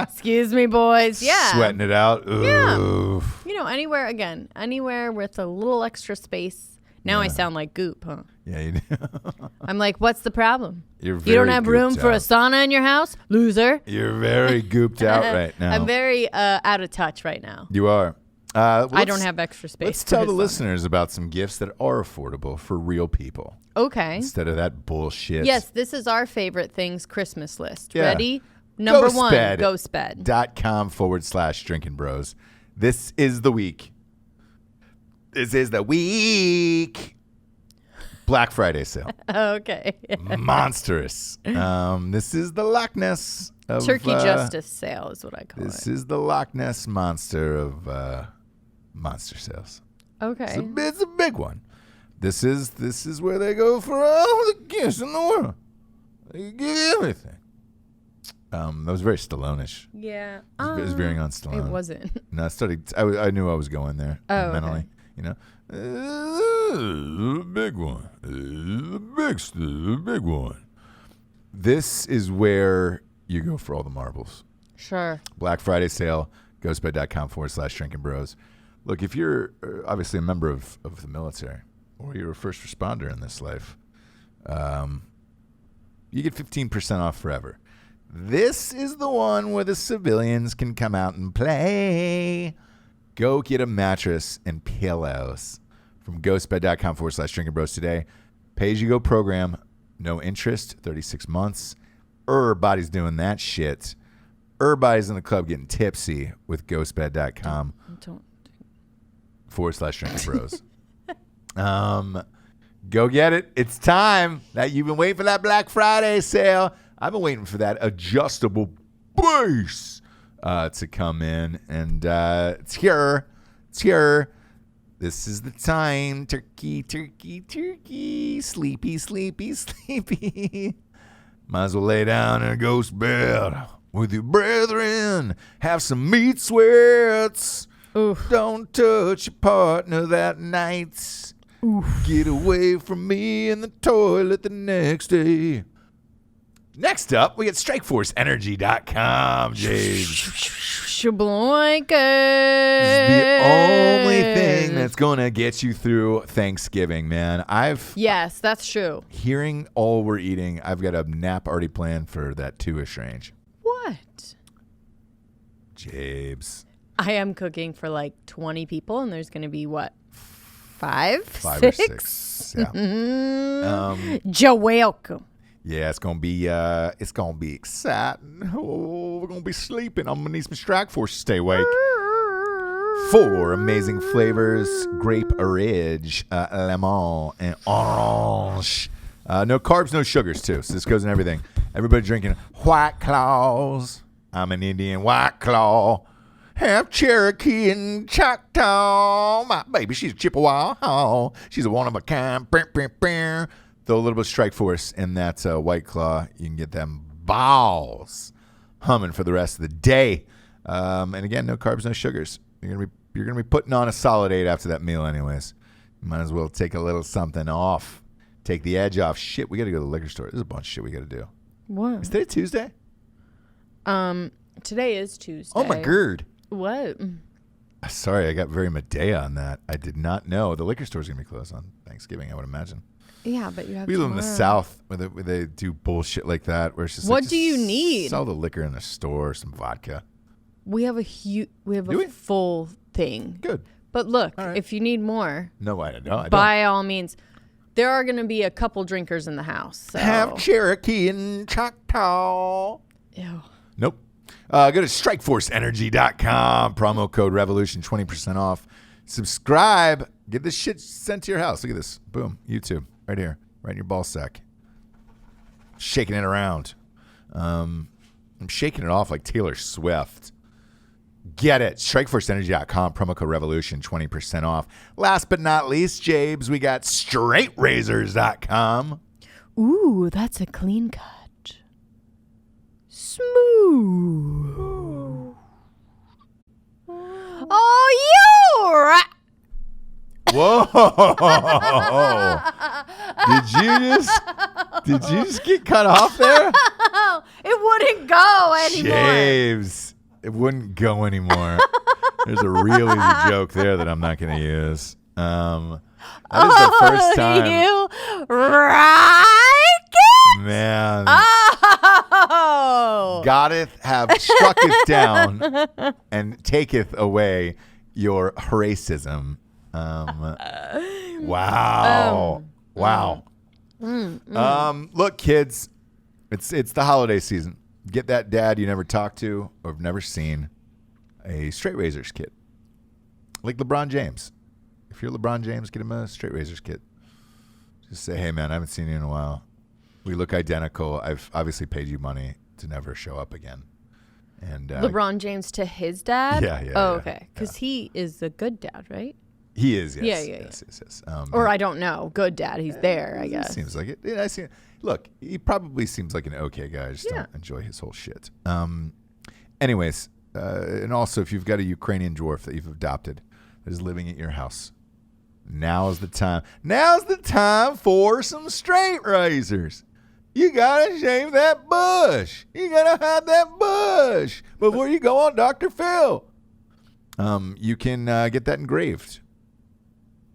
Excuse me, boys. Yeah. Sweating it out. Oof. Yeah. Anywhere with a little extra space. Now I sound like Goop, huh? Yeah, you do. I'm like, what's the problem? You don't have room for a sauna in your house? Loser. You're very gooped out right now. I'm very out of touch right now. You are. I don't have extra space. Let's tell the listeners about some gifts that are affordable for real people. Okay. Instead of that bullshit. Yes, this is our favorite things Christmas list. Yeah. Ready? Number one, ghostbed.com/Drinkin Bros. This is the week. Black Friday sale. Okay. Monstrous. This is the Loch Ness of Turkey Justice sale is what I call it. This is the Loch Ness monster of monster sales. Okay. It's a big one. This is where they go for all the gifts in the world. They give you everything. That was very Stallone-ish. Yeah. It was veering on Stallone. It wasn't. No, I knew I was going there mentally. Okay. The big one. The big one. This is where you go for all the marbles. Sure. Black Friday sale, ghostbed.com/Drinkin Bros. Look, if you're obviously a member of the military or you're a first responder in this life, you get 15% off forever. This is the one where the civilians can come out and play. Go get a mattress and pillows from ghostbed.com/Drinkin Bros today. Pay-as-you-go program, no interest, 36 months. Everybody's doing that shit. Everybody's in the club getting tipsy with ghostbed.com/Drinkin Bros. Go get it. It's time. That you've been waiting for that Black Friday sale. I've been waiting for that adjustable base to come in, and it's here. It's here. This is the time. Turkey, turkey, turkey. Sleepy, sleepy, sleepy. Might as well lay down in a ghost bed with your brethren. Have some meat sweats. Oof. Don't touch your partner that night. Oof. Get away from me in the toilet the next day. Next up, we got StrikeForceEnergy.com, James. Shbloinkers. This is the only thing that's going to get you through Thanksgiving, man. Yes, that's true. Hearing all we're eating, I've got a nap already planned for that 2-ish range. What? Jabes. I am cooking for like 20 people, and there's going to be what? 5 or 6. Yeah. You're welcome. Yeah, it's gonna be exciting. Oh, we're gonna be sleeping. I'm gonna need some Strike Force to stay awake. 4 amazing flavors: grape, ridge, lemon, and orange. No carbs, no sugars too. So this goes in everything. Everybody drinking White Claws. I'm an Indian White Claw. Half Cherokee and Choctaw. My baby, she's a Chippewa. Oh, she's a one of a kind. Throw a little bit of Strike Force in that White Claw. You can get them balls humming for the rest of the day. And again, no carbs, no sugars. You're gonna be putting on a solid 8 after that meal, anyways. You might as well take a little something off. Take the edge off. Shit, we got to go to the liquor store. There's a bunch of shit we got to do. What? Is today Tuesday? Today is Tuesday. Oh my god. What? Sorry, I got very Medea on that. I did not know the liquor store's gonna be closed on Thanksgiving. I would imagine. Yeah, but you have. We live in the South where they do bullshit like that. Where it's just what like, do you need? Sell the liquor in the store, some vodka. We have a full thing. Good. But look, right. if you need more, No, I don't. by all means, there are going to be a couple drinkers in the house. So. Have Cherokee and Choctaw. Ew. Nope. Go to StrikeForceEnergy.com. Promo code Revolution, 20% off. Subscribe. Get this shit sent to your house. Look at this. Boom. YouTube. Right here. Right in your ball sack. Shaking it around. I'm shaking it off like Taylor Swift. Get it. StrikeForceEnergy.com. Promo code Revolution, 20% off. Last but not least, Jabes, we got StraightRazors.com. Ooh, that's a clean cut. Smooth. Oh, you're right. Whoa! Did you just get cut off there? It wouldn't go anymore. James, it wouldn't go anymore. There's a real easy joke there that I'm not going to use. That is the first time. You right? Man. Oh. Gotteth have strucketh down and taketh away your racism. Wow. Wow. Look, kids, it's the holiday season. Get that dad you never talked to or have never seen a Straight Razors kit. Like LeBron James. If you're LeBron James, get him a Straight Razors kit. Just say, hey, man, I haven't seen you in a while. We look identical. I've obviously paid you money to never show up again. And LeBron James to his dad? Yeah. Oh, okay. Because he is a good dad, right? He is, yes. Yes. Or I don't know. Good dad. He's there, I guess. Seems like it. Yeah, look, he probably seems like an okay guy. I just don't enjoy his whole shit. Anyways, and also if you've got a Ukrainian dwarf that you've adopted that is living at your house, now's the time. Now's the time for some straight razors. You gotta shave that bush. You gotta hide that bush before you go on Dr. Phil. You can get that engraved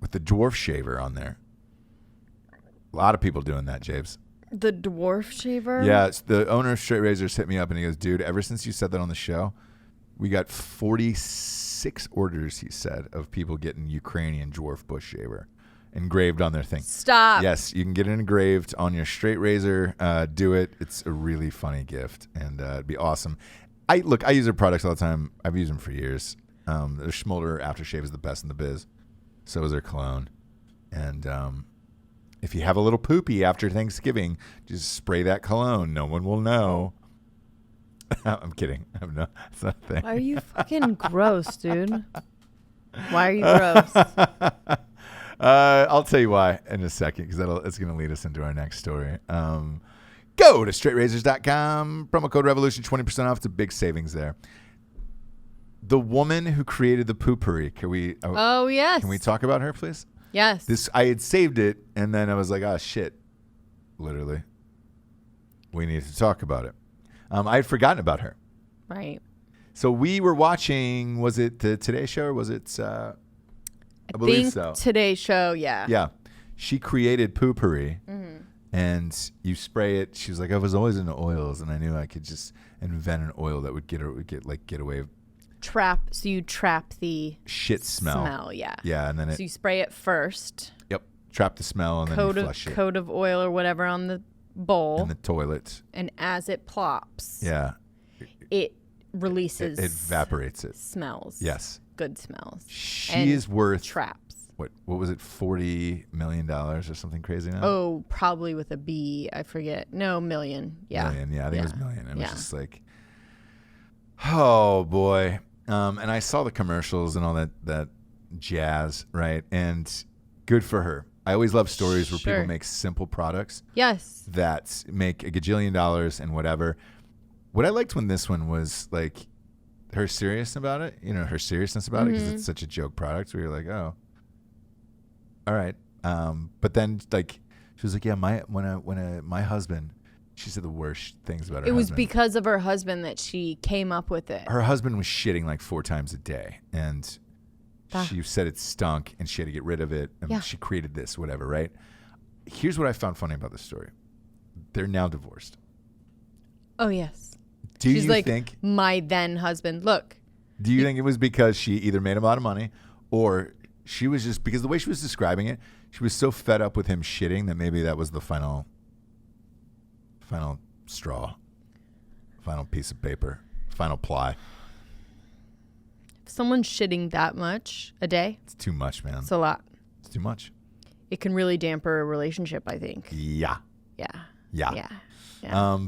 with the dwarf shaver on there. A lot of people doing that, James. The dwarf shaver? Yeah, the owner of Straight Razors hit me up and he goes, dude, ever since you said that on the show, we got 46 orders, he said, of people getting Ukrainian dwarf bush shaver engraved on their thing. Stop. Yes, you can get it engraved on your straight razor. Do it. It's a really funny gift, and it'd be awesome. I use their products all the time. I've used them for years. Their Schmolder aftershave is the best in the biz. So is their cologne. And if you have a little poopy after Thanksgiving, just spray that cologne. No one will know. I'm kidding. It's not a thing. Why are you fucking gross, dude? Why are you gross? I'll tell you why in a second, because it's going to lead us into our next story. Go to straightrazors.com. Promo code Revolution, 20% off. It's a big savings there. The woman who created the Poo-Pourri, Oh, yes. Can we talk about her, please? Yes. I had saved it, and then I was like, oh, shit. Literally. We need to talk about it. I had forgotten about her. Right. So we were watching, was it the Today Show or was it? I believe so. Today Show, yeah. Yeah. She created Poo-Pourri, and you spray it. She was like, I was always into oils, and I knew I could just invent an oil that would get away. So you trap the shit smell. Yeah. Yeah, and then so you spray it first. Yep. Trap the smell, and then you flush it. Coat of oil or whatever on the bowl. In the toilet. And as it plops. Yeah. It releases. It evaporates it. Smells. Yes. Good smells. She is worth. Traps. What was it? $40 million or something crazy now? Oh, probably with a B. I forget. No, million. Yeah. Million. Yeah, I think it was million. It was just like, oh boy. And I saw the commercials and all that jazz, right? And good for her. I always love stories where people make simple products. Yes. That make a gajillion dollars and whatever. What I liked when this one was like her seriousness about it, because it's such a joke product where you're like, oh, all right. But then like she was like, yeah, my husband, she said the worst things about her husband. It was because of her husband that she came up with it. Her husband was shitting like 4 times a day, and she said it stunk, and she had to get rid of it, and she created this, whatever, right? Here's what I found funny about this story. They're now divorced. Oh, yes. She's like, think my then husband, look. Do you think it was because she either made him a lot of money, or she was just, because the way she was describing it, she was so fed up with him shitting that maybe that was the final straw, final piece of paper, final ply. If someone's shitting that much a day, it's too much, man. It's a lot. It's too much. It can really damper a relationship, I think. Yeah. Yeah.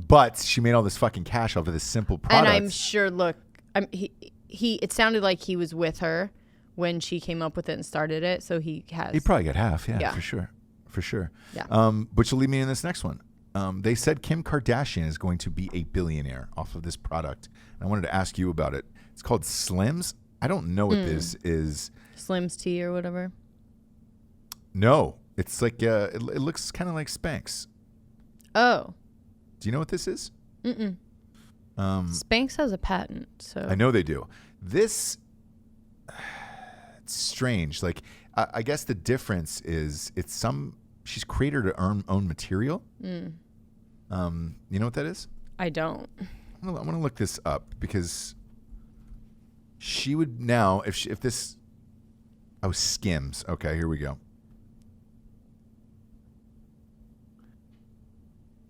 But she made all this fucking cash off of this simple product. And I'm sure, look, it sounded like he was with her when she came up with it and started it, so he probably got half, for sure. Yeah. Which will lead me in this next one. They said Kim Kardashian is going to be a billionaire off of this product. I wanted to ask you about it. It's called SKIMS. I don't know what this is. Slim's tea or whatever. No, it's like it looks kind of like Spanx. Oh. Do you know what this is? Mm-mm. Spanx has a patent, so I know they do. This, it's strange. Like I guess the difference is she's created her own material. You know what that is? I don't. I want to look this up because she would now if this. Oh, SKIMS. Okay, here we go.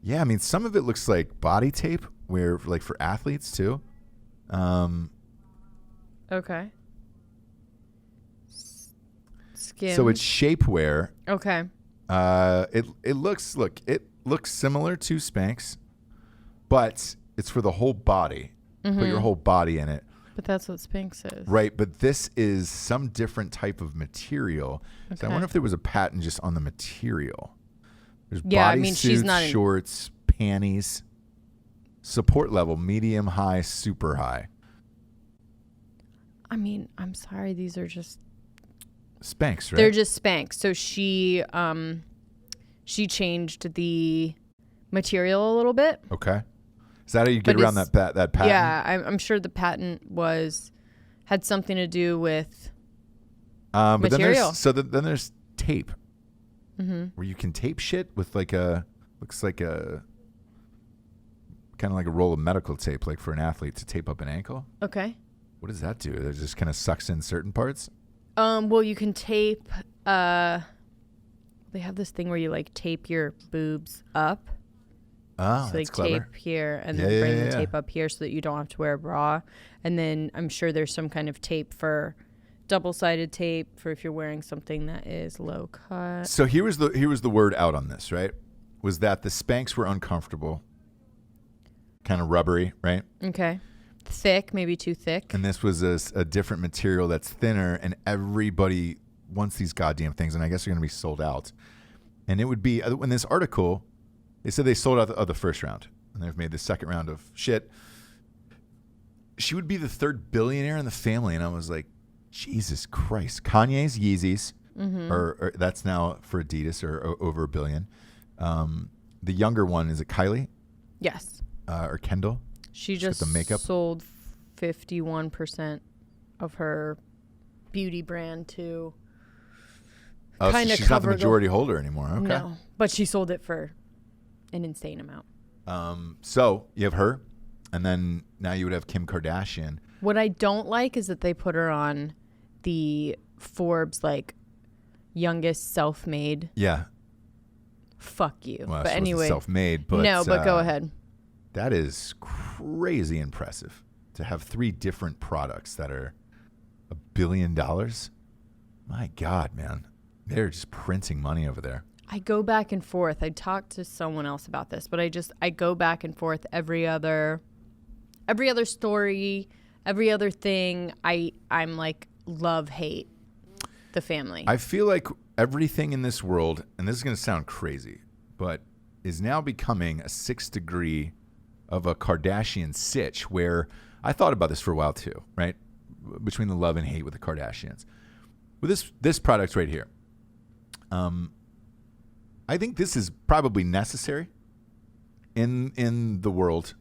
Yeah, I mean, some of it looks like body tape, where like for athletes too. Okay. SKIMS. So it's shapewear. Okay. It looks similar to Spanx, but it's for the whole body. Put your whole body in it. But that's what Spanx is. Right, but this is some different type of material. Okay. So I wonder if there was a patent just on the material. There's she's not shorts, panties, support level, medium, high, super high. I mean, I'm sorry, these are just Spanx, right? They're just Spanx. So she changed the material a little bit. Okay. Is that how you get around that patent? Yeah, I'm sure the patent had something to do with material. Then there's tape. Where you can tape shit with looks like a kind of like a roll of medical tape, like for an athlete to tape up an ankle. Okay. What does that do? It just kind of sucks in certain parts? Well, you can tape, they have this thing where you like tape your boobs up. Oh, so that's clever. Tape here and then bring the tape up here so that you don't have to wear a bra. And then I'm sure there's some kind of tape for double-sided tape for if you're wearing something that is low cut. So here was the word out on this, right? Was that the Spanx were uncomfortable, kind of rubbery, right? Okay. Thick, maybe too thick. And this was a different material that's thinner, and everybody wants these goddamn things, and I guess they're going to be sold out. And it would be, in this article, they said they sold out of the first round, and they've made the second round of shit. She would be the third billionaire in the family, and I was like, Jesus Christ. Kanye's Yeezys, or that's now for Adidas or over $1 billion. The younger one, is it Kylie? Yes. Or Kendall? She just the makeup? sold 51% of her beauty brand to Oh, kind so of she's not the cover majority holder anymore. Okay. No, but she sold it for an insane amount. So you have her, and then now you would have Kim Kardashian. What I don't like is that they put her on the Forbes like youngest self-made. Yeah. Fuck you. Well, but she anyway, wasn't self-made, but no, but go ahead. That is crazy impressive to have 3 different products that are $1 billion. My God, man, they're just printing money over there. I go back and forth. I talked to someone else about this, but I go back and forth every other story, every other thing. I'm like love hate the family. I feel like everything in this world, and this is going to sound crazy, but is now becoming a 6th degree of a Kardashian sitch, where I thought about this for a while too, right? Between the love and hate with the Kardashians. With this product right here, I think this is probably necessary in the world,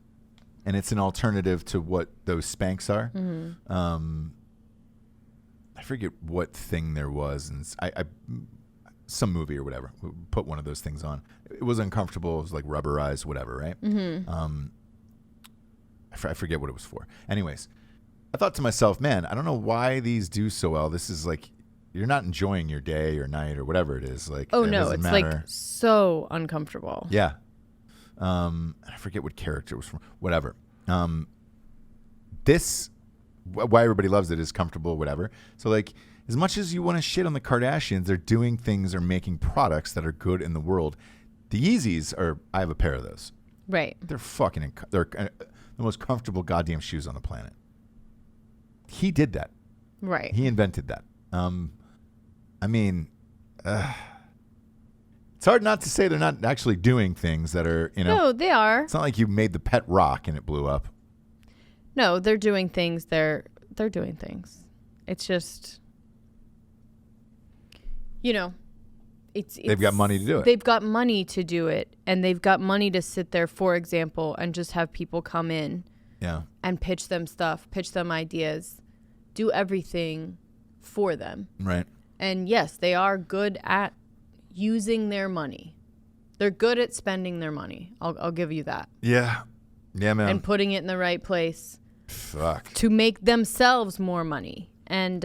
and it's an alternative to what those Spanx are. Mm-hmm. I forget what thing there was, and I some movie or whatever put one of those things on. It was uncomfortable. It was like rubberized, whatever, right? Mm-hmm. I forget what it was for. Anyways, I thought to myself, man, I don't know why these do so well. This is like, you're not enjoying your day or night or whatever it is. Like, oh no, it's matter. Like so uncomfortable. Yeah. I forget what character it was from. Whatever. This, why everybody loves it, is comfortable, whatever. So like, as much as you want to shit on the Kardashians, they're doing things or making products that are good in the world. The Yeezys are, I have a pair of those. Right. They're they're the most comfortable goddamn shoes on the planet. He did that. Right. He invented that. I mean, it's hard not to say they're not actually doing things that are, No, they are. It's not like you made the pet rock and it blew up. No, they're doing things. They're doing things. It's just, they've got money to do it. They've got money to do it, and they've got money to sit there, for example, and just have people come in, and pitch them stuff, pitch them ideas, do everything for them. Right. And yes, they are good at using their money. They're good at spending their money. I'll give you that. Yeah. Yeah, man. And putting it in the right place. Fuck. To make themselves more money. And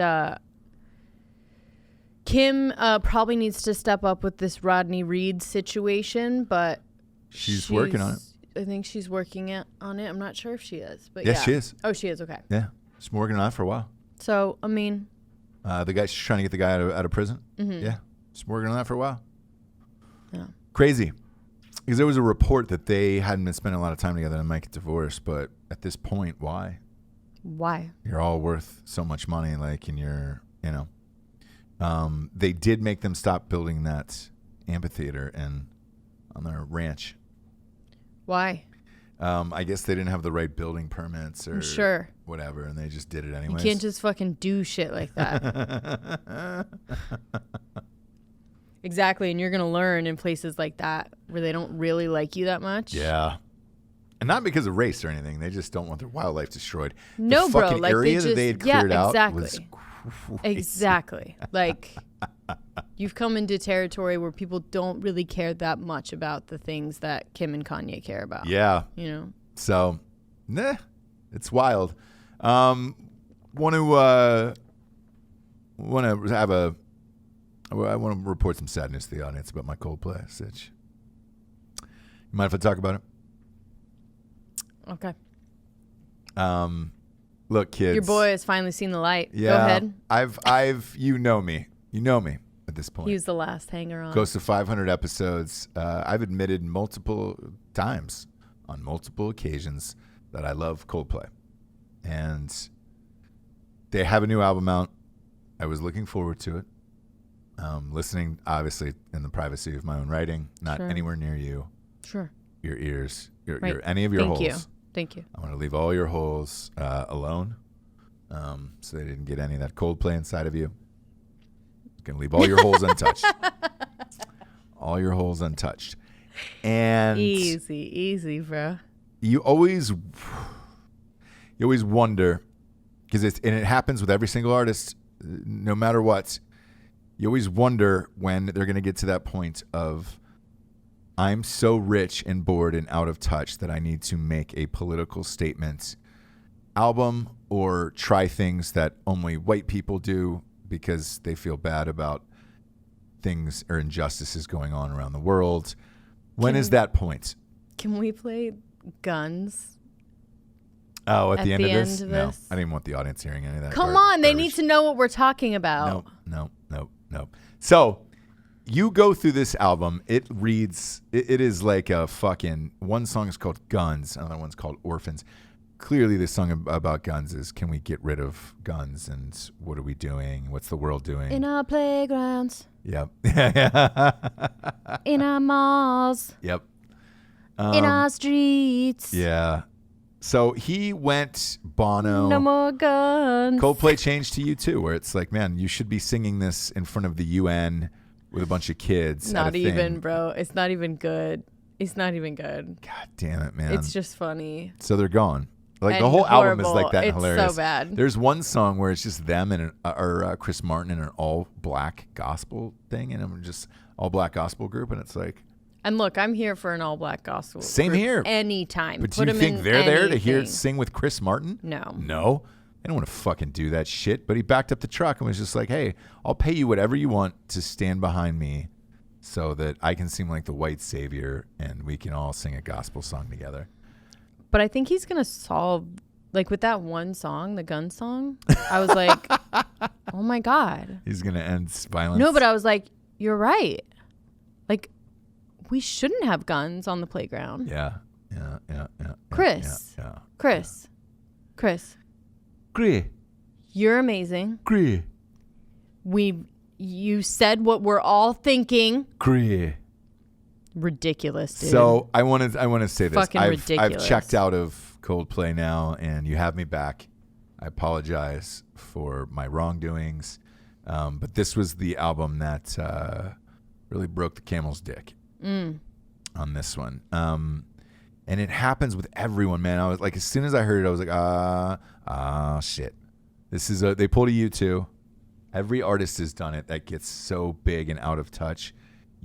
Kim probably needs to step up with this Rodney Reed situation, but she's working on it. I think she's working on it. I'm not sure if she is, but yes, she is. Oh, she is. Okay. Yeah, she's been working on it for a while. So, I mean, the guy's trying to get the guy out of prison. Mm-hmm. Yeah, she's been working on that for a while. Yeah. Crazy, because there was a report that they hadn't been spending a lot of time together and might get divorced. But at this point, why? Why? You're all worth so much money, like, and you're, they did make them stop building that amphitheater on their ranch. Why? I guess they didn't have the right building permits or whatever, and they just did it anyways. You can't just fucking do shit like that. Exactly, and you're going to learn in places like that where they don't really like you that much. Yeah. And not because of race or anything. They just don't want their wildlife destroyed. No, the bro. fucking Like area they just, that they had cleared out exactly. was crazy. Exactly. Like, you've come into territory where people don't really care that much about the things that Kim and Kanye care about. Yeah. So, it's wild. I want to report some sad news to the audience about my Coldplay sitch. You mind if I talk about it? Okay. Look, kids. Your boy has finally seen the light. Yeah, Go ahead. I've you know me at this point. He was the last hanger on. Close to 500 episodes. I've admitted multiple times on multiple occasions that I love Coldplay. And they have a new album out. I was looking forward to it. Listening, obviously, in the privacy of my own writing, not anywhere near you. Sure. Your ears, any of your holes. Thank you. I want to leave all your holes alone, so they didn't get any of that Coldplay inside of you. Going to leave all your holes untouched. All your holes untouched. And easy, bro. You always wonder, because it happens with every single artist, no matter what. You always wonder when they're going to get to that point of, I'm so rich and bored and out of touch that I need to make a political statement album or try things that only white people do because they feel bad about things or injustices going on around the world. When is that point? Can we play Guns? Oh, at the end of this? No, I didn't want the audience hearing any of that. Come on, they need to know what we're talking about. No. So you go through this album. It reads, it is like a fucking, one song is called Guns, another one's called Orphans. Clearly the song about guns is, can we get rid of guns and what are we doing? What's the world doing? In our playgrounds. Yep. In our malls. Yep. In our streets. Yeah. So he went Bono. No more guns. Coldplay changed to U2, where it's like, man, you should be singing this in front of the UN with a bunch of kids. Not even, bro. It's not even good. It's not even good. God damn it, man. It's just funny. So they're gone. Like and the whole horrible. album is like that. And it's hilarious. So bad. There's one song where it's just them and or Chris Martin in an all black gospel thing, and I'm just all black gospel group, and it's like. And look, I'm here for an all black gospel. Same group here. Anytime. But do you think they're there to hear it sing with Chris Martin? No. No. I don't want to fucking do that shit. But he backed up the truck and was just like, hey, I'll pay you whatever you want to stand behind me so that I can seem like the white savior and we can all sing a gospel song together. But I think he's going to solve, like with that one song, the gun song, I was like, oh my God. He's going to end violence. No, but I was like, you're right. Like, we shouldn't have guns on the playground. Yeah. Chris. Chris. You're amazing. You said what we're all thinking. Ridiculous, dude. So I want to say this. Fucking ridiculous. I've checked out of Coldplay now, and you have me back. I apologize for my wrongdoings, but this was the album that really broke the camel's dick on this one. And it happens with everyone, man. I was like, as soon as I heard it, I was like, shit. This is they pulled a U2. Every artist has done it that gets so big and out of touch.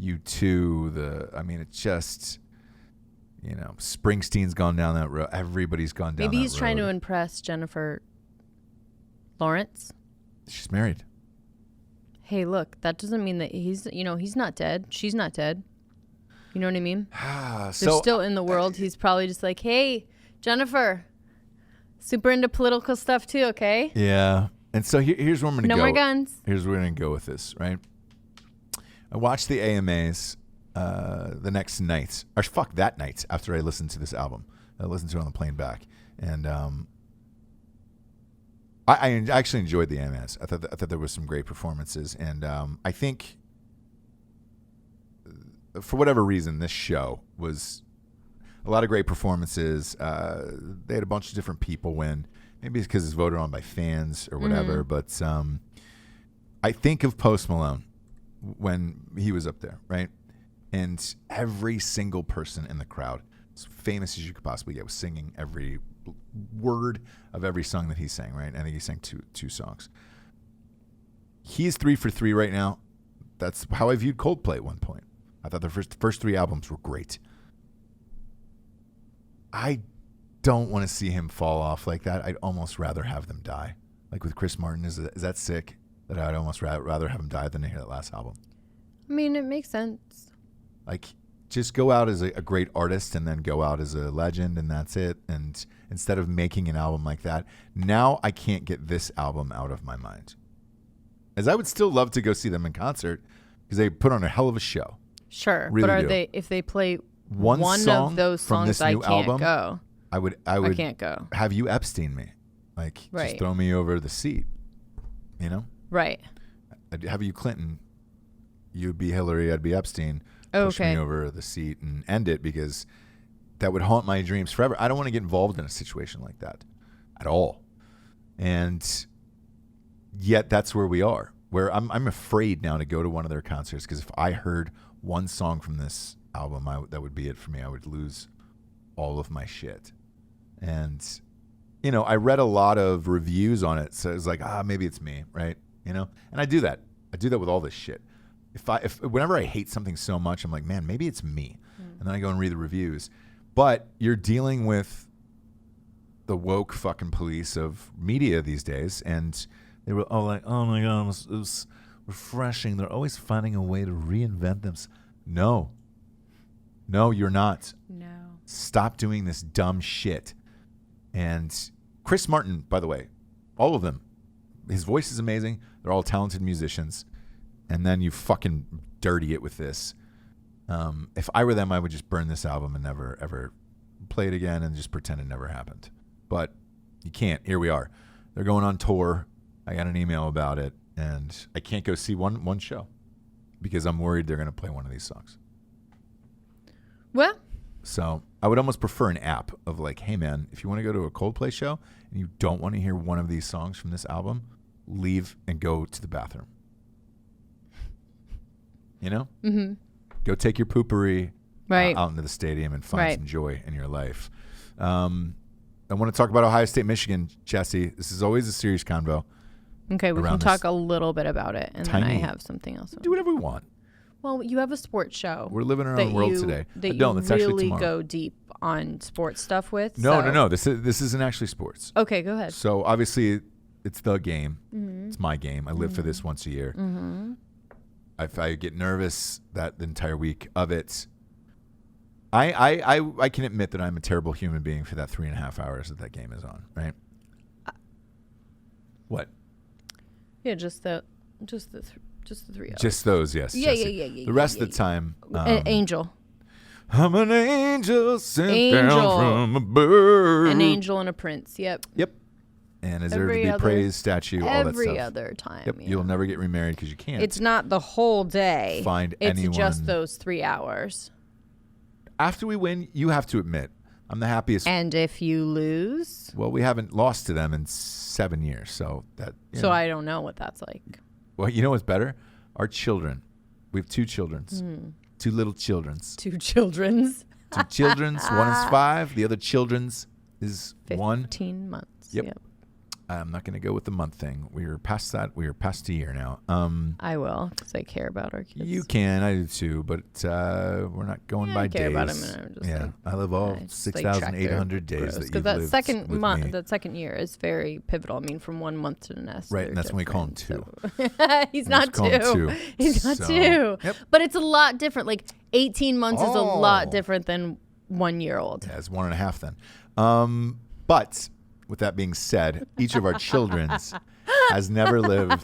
U2, it's just, Springsteen's gone down that road. Everybody's gone down that road. Maybe he's trying to impress Jennifer Lawrence. She's married. Hey, look, that doesn't mean that he's not dead. She's not dead. You know what I mean? They're still in the world. He's probably just like, hey, Jennifer, super into political stuff too, okay? Yeah. And so here's where I'm going to go. No more guns. Here's where we're going to go with this, right? I watched the AMAs the next night, or fuck that night after I listened to this album. I listened to it on the plane back. And I actually enjoyed the AMAs. I thought there was some great performances. And I think for whatever reason, this show was a lot of great performances. They had a bunch of different people win. Maybe it's because it's voted on by fans or whatever. But I think of Post Malone when he was up there, right? And every single person in the crowd, as famous as you could possibly get, was singing every word of every song that he sang, right? I think he sang two songs. He's 3 for 3 right now. That's how I viewed Coldplay at one point. I thought their first 3 albums were great. I don't want to see him fall off like that. I'd almost rather have them die. Like with Chris Martin, is that sick? That I'd almost rather have him die than to hear that last album. I mean, it makes sense. Like, just go out as a great artist and then go out as a legend, and that's it. And instead of making an album like that, now I can't get this album out of my mind. As I would still love to go see them in concert because they put on a hell of a show. Sure, really but do. If they play one of those from this songs, I new can't album, go. I would I can't go. Have you Epstein me, like just throw me over the seat, Right. I'd have you Clinton. You'd be Hillary. I'd be Epstein. Push me over the seat and end it, because that would haunt my dreams forever. I don't want to get involved in a situation like that at all. And yet that's where we are. where I'm afraid now to go to one of their concerts because if I heard one song from this album, that would be it for me. I would lose all of my shit. And, you know, I read a lot of reviews on it. So it's like, maybe it's me, right? You know? And I do that. I do that with all this shit. Whenever I hate something so much, I'm like, man, maybe it's me. And then I go and read the reviews. But you're dealing with the woke fucking police of media these days. And they were all like, oh my God, it was refreshing. They're always finding a way to reinvent themselves. No, you're not. No. Stop doing this dumb shit. And Chris Martin, by the way, all of them, his voice is amazing. They're all talented musicians. And then you fucking dirty it with this. If I were them, I would just burn this album and never, ever play it again and just pretend it never happened. But you can't. Here we are. They're going on tour. I got an email about it. And I can't go see one show because I'm worried they're going to play one of these songs. Well. So I would almost prefer an app of like, hey, man, if you want to go to a Coldplay show and you don't want to hear one of these songs from this album, leave and go to the bathroom. You know? Mm-hmm. Go take your Poo-Pourri out into the stadium and find some joy in your life. I want to talk about Ohio State, Michigan, Jessie. This is always a serious convo. Okay, we can talk a little bit about it, and then I have something else. Do whatever we want. Well, you have a sports show. We're living in our own world today. That you really go deep on sports stuff with. No. This isn't actually sports. Okay, go ahead. So obviously, it's the game. Mm-hmm. It's my game. I live for this once a year. Mm-hmm. If I get nervous the entire week of it, I can admit that I'm a terrible human being for that 3.5 hours that game is on. Right? What? Yeah, just the 3 hours. Just those, yes. Yeah. The rest of the time, angel. I'm an angel sent down from a bird. An angel and a prince. Yep. And is there to be praised, statue, all that stuff. Every other time. Yep. Yeah. You'll never get remarried because you can't. It's not the whole day. It's just those 3 hours. After we win, you have to admit, I'm the happiest. And if you lose? Well, we haven't lost to them in 7 years, so that. So I don't know what that's like. Well, you know what's better? Our children. We have 2 childrens. 2 little childrens. 2 childrens. 2 childrens. One is 5. The other children's is 1. 15 months. Yep. I'm not going to go with the month thing. We are past that. We are past a year now. I will, because I care about our kids. You can. I do too. But we're not going by days. I care about them. And I live all 6,800 days that you've lived second with month, me. that second year is very pivotal. I mean, from 1 month to the next. Right, and that's when we call him 2. So. He's not 2. He's not 2. Yep. But it's a lot different. Like 18 months is a lot different than 1 year old. Yeah, it's 1.5 then. But with that being said, each of our children's has never lived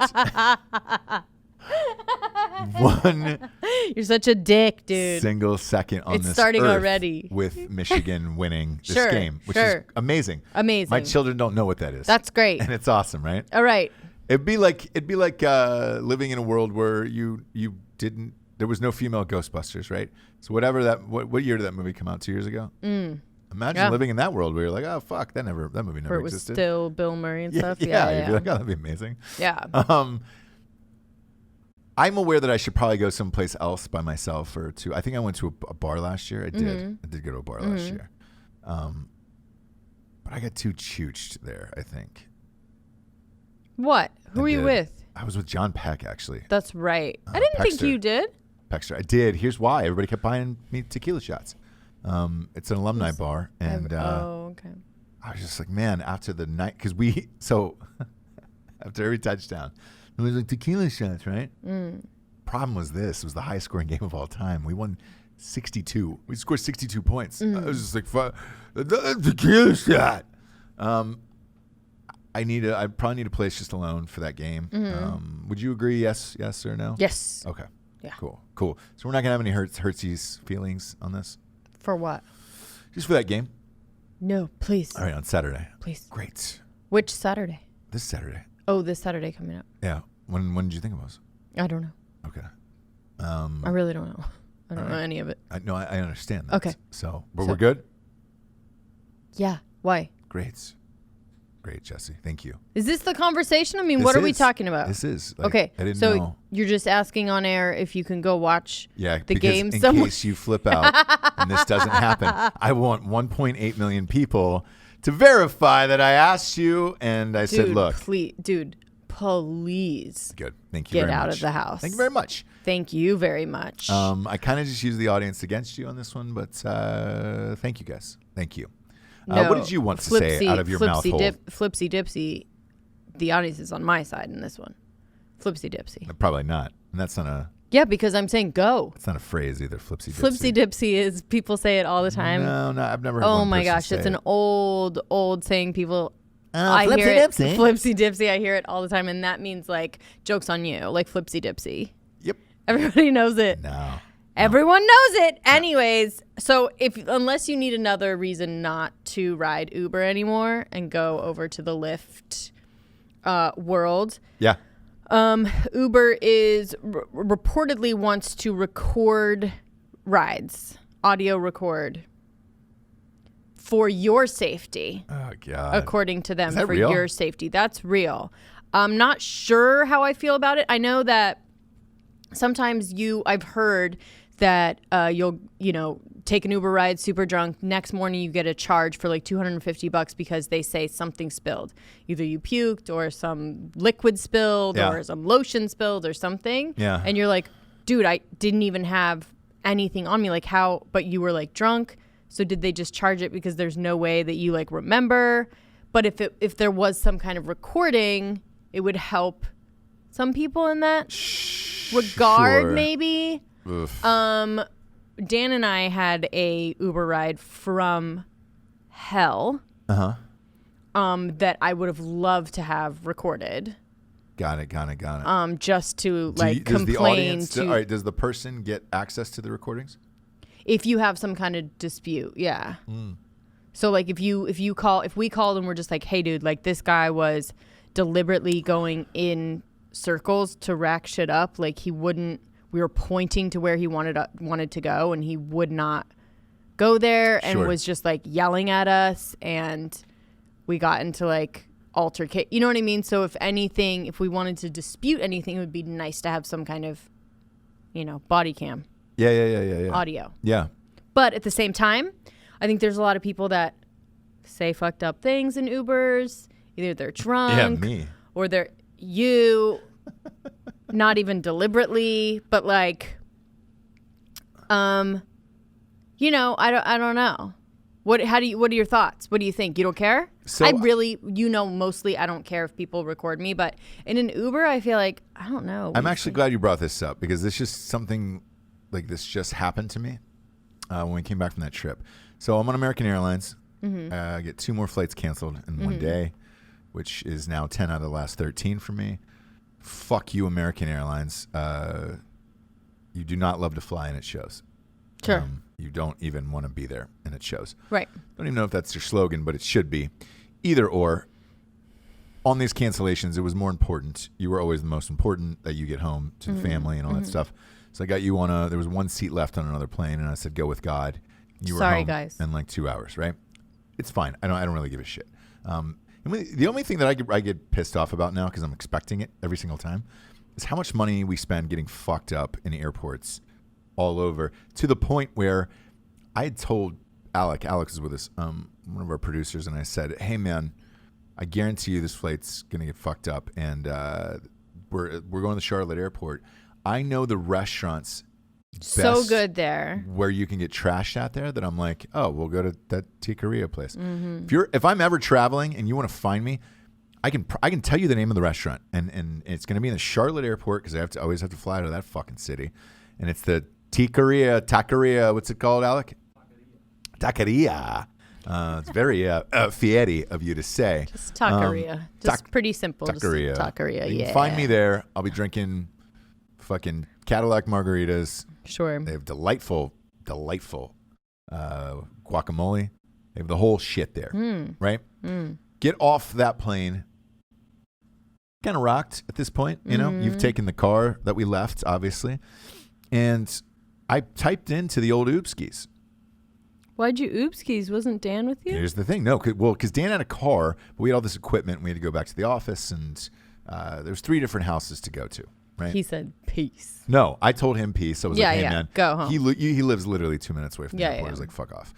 one. You're such a dick, dude. Single second on this It's starting earth already. with Michigan winning this game, which is amazing. Amazing. My children don't know what that is. That's great. And it's awesome, right? All right. It'd be like living in a world where you didn't. There was no female Ghostbusters, right? So whatever what year did that movie come out? 2 years ago. Imagine living in that world where you're like, oh fuck, that movie never existed. It was still Bill Murray and stuff. Yeah. You'd be like, oh, that'd be amazing. Yeah. I'm aware that I should probably go someplace else by myself or to. I think I went to a bar last year. I did go to a bar last year. But I got too chooched there, I think. What? Who were you with? I was with John Peck, actually. That's right. I didn't think you did. Peckster. I did. Here's why. Everybody kept buying me tequila shots. It's an alumni bar, and okay. I was just like, man, after the night, because after every touchdown, it was like tequila shots, right? Problem was this: it was the highest scoring game of all time. We won 62. We scored 62 points. I was just like, tequila shot. I probably need a place just alone for that game. Would you agree? Yes or no? Yes. Okay. Yeah. Cool. So we're not gonna have any hurtsies feelings on this. For what? Just for that game. No, please. All right, on Saturday. Please. Great. Which Saturday? This Saturday. Oh, this Saturday coming up. Yeah. When did you think it was? I don't know. Okay. I really don't know. I don't know any of it. I understand that. Okay. So, we're good? Yeah. Why? Great. Great, Jessie. Thank you. Is this the conversation? I mean, what are we talking about? This is. Okay. I didn't so know. You're just asking on air if you can go watch the game in somewhere. case you flip out and this doesn't happen. I want 1.8 million people to verify that I asked you and I said, look. Please. Good. Thank you very much. Get out of the house. Thank you very much. Thank you very much. I kind of just use the audience against you on this one, but thank you, guys. Thank you. What did you want to say out of your mouth hole? Flipsy dipsy. The audience is on my side in this one. Flipsy dipsy. Probably not. And that's not a... Yeah, because I'm saying go. It's not a phrase either, flipsy dipsy. Flipsy dipsy is, people say it all the time. No, I've never heard one Oh my person gosh, say it's it. an old saying. People... I hear it. Flipsy dipsy. I hear it all the time, and that means like joke's on you, like flipsy dipsy. Yep. Everybody knows it. No. Everyone knows it. Anyways, so unless you need another reason not to ride Uber anymore and go over to the Lyft world. Yeah. Uber is reportedly wants to record rides, audio record for your safety. Oh God. According to them, Is that for real? your safety. That's real. I'm not sure how I feel about it. I know that sometimes I've heard that you'll take an Uber ride super drunk. Next morning you get a charge for like $250 because they say something spilled. Either you puked or some liquid spilled or some lotion spilled or something. Yeah. And you're like, dude, I didn't even have anything on me. Like how, but you were like drunk. So did they just charge it because there's no way that you like remember? But if there was some kind of recording, it would help some people in that regard, Sure. maybe. Oof. Dan and I had a Uber ride from hell. That I would have loved to have recorded. Got it. Just to Does complain the audience, to. all right, does the person get access to the recordings? If you have some kind of dispute, yeah. So like if we called and we're just like, hey dude, like this guy was deliberately going in circles to rack shit up, like we were pointing to where he wanted to go and he would not go there and was just like yelling at us and we got into like altercate, you know what I mean? So if we wanted to dispute anything, it would be nice to have some kind of, body cam. Yeah. Audio. Yeah. But at the same time, I think there's a lot of people that say fucked up things in Ubers. Either they're drunk or they're not even deliberately, but like, I don't know. What are your thoughts? What do you think? You don't care? So I really, mostly I don't care if people record me, but in an Uber, I feel like, I don't know. I'm actually glad you brought this up because it's just something like this just happened to me when we came back from that trip. So I'm on American Airlines. I get 2 more flights canceled in one day, which is now 10 out of the last 13 for me. Fuck you, American Airlines. You do not love to fly, and it shows. Sure. You don't even want to be there, and it shows. Right. Don't even know if that's your slogan, but it should be. Either or. On these cancellations, it was more important. You were always the most important that you get home to the family and all that stuff. So I got you there was 1 seat left on another plane, and I said, go with God. You were home guys. in like 2 hours, right? It's fine. I don't really give a shit. The only thing that I get pissed off about now, because I'm expecting it every single time, is how much money we spend getting fucked up in airports all over, to the point where I had told Alex is with us, one of our producers, and I said, hey man, I guarantee you this flight's gonna get fucked up, and we're going to the Charlotte airport. I know the restaurants so good there where you can get trashed out there that I'm like, oh, we'll go to that Tikkaria place. If I'm ever traveling and you want to find me, I can tell you the name of the restaurant, and it's going to be in the Charlotte airport because I always have to fly to that fucking city, and it's the Taqueria. What's it called, Alec? Taqueria. It's very fieri of you to say. Just taqueria. Just pretty simple. Taqueria. Just taqueria. You Yeah. can find me there. I'll be drinking fucking Cadillac margaritas. Sure. They have delightful guacamole. They have the whole shit there, right? Get off that plane. Kind of rocked at this point, You've taken the car that we left, obviously, and I typed into the old Oopskis, Why'd you oopskies? Wasn't Dan with you? Here's the thing. No, because Dan had a car, but we had all this equipment. And we had to go back to the office, and there was 3 different houses to go to. Right? He said peace. No, I told him peace. I was like, hey, man. Go home. He lives literally 2 minutes away from the airport. I was like, fuck off.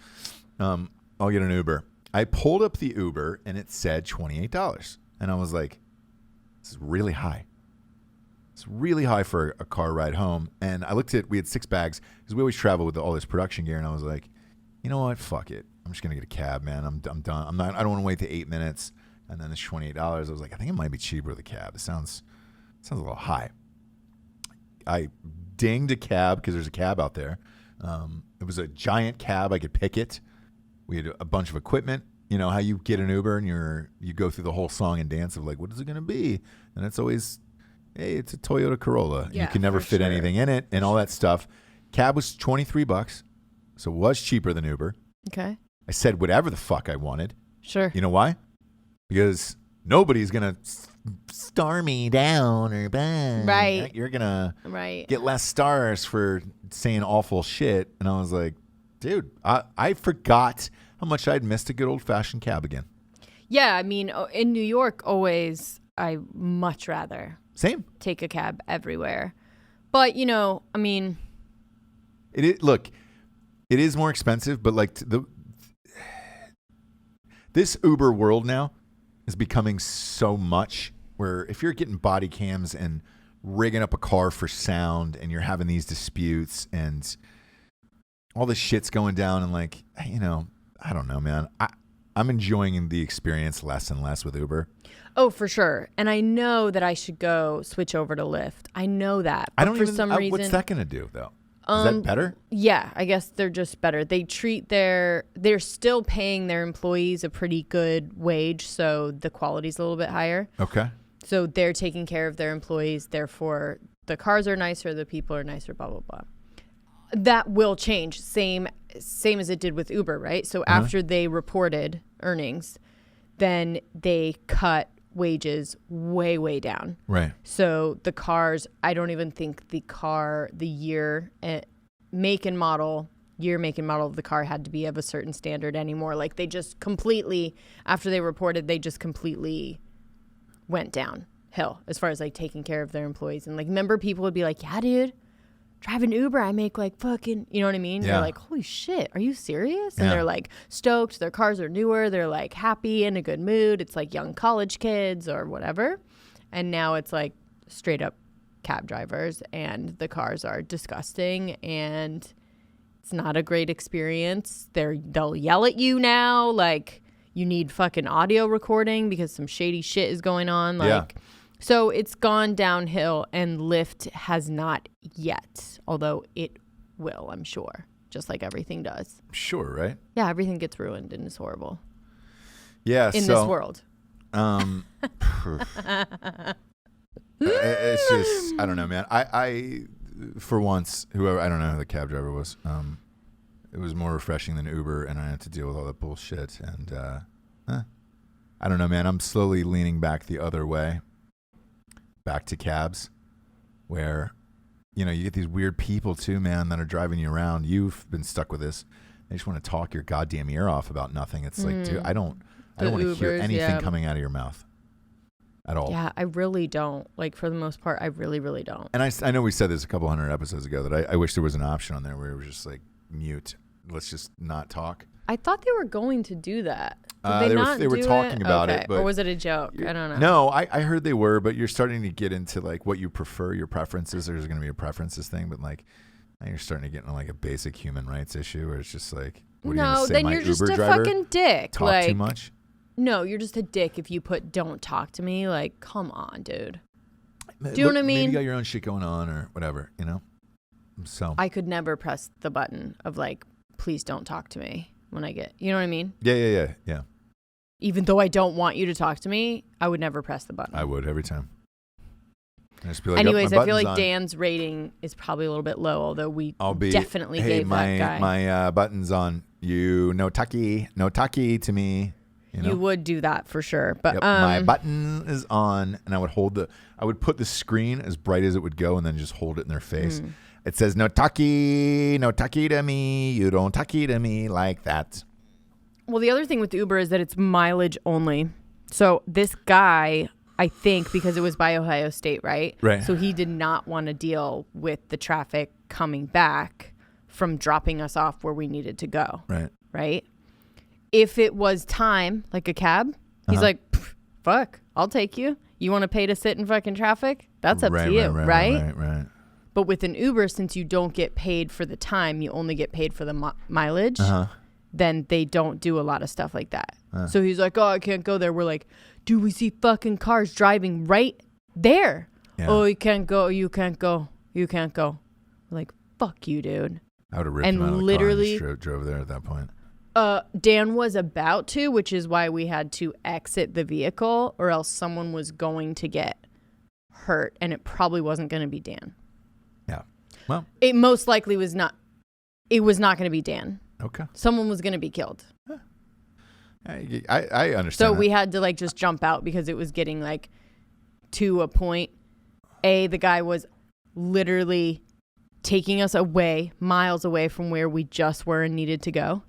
I'll get an Uber. I pulled up the Uber, and it said $28. And I was like, this is really high. It's really high for a car ride home. And I looked at, we had 6 bags, because we always travel with all this production gear. And I was like, you know what? Fuck it. I'm just going to get a cab, man. I'm done. I don't want to wait the 8 minutes. And then it's $28. I was like, I think it might be cheaper with a cab. It sounds a little high. I dinged a cab because there's a cab out there. It was a giant cab. I could pick it. We had a bunch of equipment. You know how you get an Uber and you go through the whole song and dance of like, what is it going to be? And it's always, hey, it's a Toyota Corolla. Yeah, you can never fit anything in it and all that stuff. Cab was $23, so it was cheaper than Uber. Okay. I said whatever the fuck I wanted. Sure. You know why? Because nobody's going to star me down or bang. Right. You're going to get less stars for saying awful shit. And I was like, dude, I forgot how much I'd missed a good old-fashioned cab again. Yeah, I mean, in New York, always, I much rather take a cab everywhere. But, you know, I mean... Look, it is more expensive, but like this Uber world now is becoming so much where if you're getting body cams and rigging up a car for sound and you're having these disputes and all this shit's going down and like, you know, I don't know, man. I'm enjoying the experience less and less with Uber. Oh, for sure. And I know that I should switch over to Lyft. I know that. But for some reason, what's that going to do though? Is that better? Yeah, I guess they're just better. They they're still paying their employees a pretty good wage, so the quality's a little bit higher. Okay. So they're taking care of their employees, therefore the cars are nicer, the people are nicer, blah, blah, blah. That will change, same as it did with Uber, right? So after they reported earnings, then they cut wages way, way down. Right. So the cars, I don't even think the year, make and model of the car had to be of a certain standard anymore. Like they just completely, after they reported, they just completely went downhill as far as like taking care of their employees. And like, remember people would be like, yeah, dude, driving Uber, I make like fucking, you know what I mean? Yeah. They're like, holy shit, are you serious? And they're like stoked. Their cars are newer. They're like happy, in a good mood. It's like young college kids or whatever. And now it's like straight up cab drivers and the cars are disgusting and it's not a great experience. They'll yell at you now. Like you need fucking audio recording because some shady shit is going on. Like, so it's gone downhill and Lyft has not yet, although it will, I'm sure, just like everything does. Sure, right? Yeah, everything gets ruined and is horrible. Yeah, in this world. It's just, I don't know, man. I for once, whoever, I don't know who the cab driver was, it was more refreshing than Uber, and I had to deal with all that bullshit. And I don't know, man. I'm slowly leaning back the other way. Back to cabs, where, you know, you get these weird people too, man, that are driving you around. You've been stuck with this. They just want to talk your goddamn ear off about nothing. It's like, dude, I don't want to hear anything coming out of your mouth at all. Yeah, I really don't. Like, for the most part, I really, really don't. And I know we said this a couple hundred episodes ago that I wish there was an option on there where it was just like mute. Let's just not talk. I thought they were going to do that. They were talking about it, but or was it a joke? I don't know. No, I heard they were, but you're starting to get into like what you prefer, your preferences. There's going to be a preferences thing, but like now you're starting to get into like a basic human rights issue where it's just like, what are you gonna say, then my you're just Uber a driver fucking dick. Talk like, too much? No, you're just a dick if you put "don't talk to me." Like, come on, dude. Do you know what I mean? Maybe you got your own shit going on or whatever, you know. So I could never press the button of like, please don't talk to me when I get, you know what I mean? Yeah. Even though I don't want you to talk to me, I would never press the button. I would every time. I just be like, anyways, I feel like on. Dan's rating is probably a little bit low, although we definitely gave that guy. My button's on. You no talkie to me. You would do that for sure, but my button is on, and I would put the screen as bright as it would go, and then just hold it in their face. It says, no talkie to me. You don't talkie to me like that. Well, the other thing with Uber is that it's mileage only. So this guy, I think, because it was by Ohio State, right? Right. So he did not want to deal with the traffic coming back from dropping us off where we needed to go. Right. Right? If it was time, like a cab, he's like, fuck, I'll take you. You want to pay to sit in fucking traffic? That's up to you, right? Right. But with an Uber, since you don't get paid for the time, you only get paid for the mileage, then they don't do a lot of stuff like that. So he's like, oh, I can't go there. We're like, dude, we see fucking cars driving right there. Yeah. Oh, you can't go. You can't go. You can't go. We're like, fuck you, dude. I would have ripped him out of the car and just drove there at that point. Dan was about to, which is why we had to exit the vehicle, or else someone was going to get hurt, and it probably wasn't going to be Dan. Yeah. Well, it most likely was not. It was not going to be Dan. Okay. Someone was going to be killed. Huh. I understand. So we had to like just jump out because it was getting like to a point. The guy was literally taking us away, miles away from where we just were and needed to go.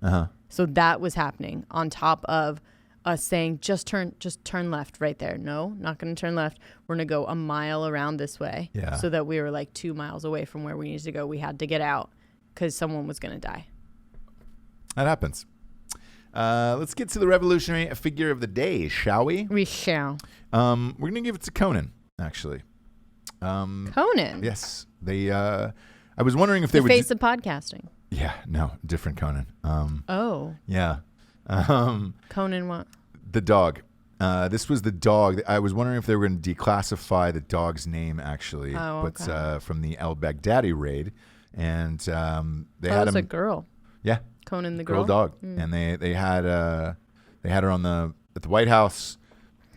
So that was happening on top of us saying, just turn left right there. No, not going to turn left. We're going to go a mile around this way. Yeah. So that we were like 2 miles away from where we needed to go. We had to get out because someone was going to die. That happens. Let's get to the revolutionary figure of the day, shall we? We shall. We're going to give it to Conan, actually. Conan? Yes. They. I was wondering if they would... The face of podcasting. Yeah, no, different Conan. Oh. Yeah. Conan what? The dog. This was the dog. I was wondering if they were going to declassify the dog's name, actually. Oh, okay. But from the El Baghdadi raid. And they had him... a girl. Yeah. Conan the girl dog. And they had her at the White House,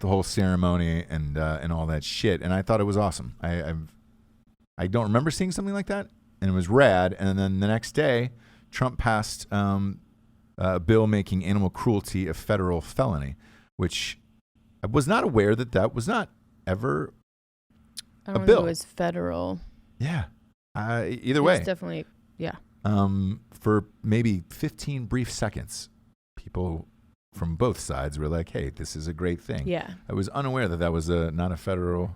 the whole ceremony and all that shit. And I thought it was awesome. I don't remember seeing something like that. And it was rad. And then the next day, Trump passed a bill making animal cruelty a federal felony, which I was not aware that was not ever I don't a know bill. If it was federal. Yeah. Either way. It's definitely, yeah. For maybe 15 brief seconds, people from both sides were like, hey, this is a great thing. Yeah. I was unaware that was not a federal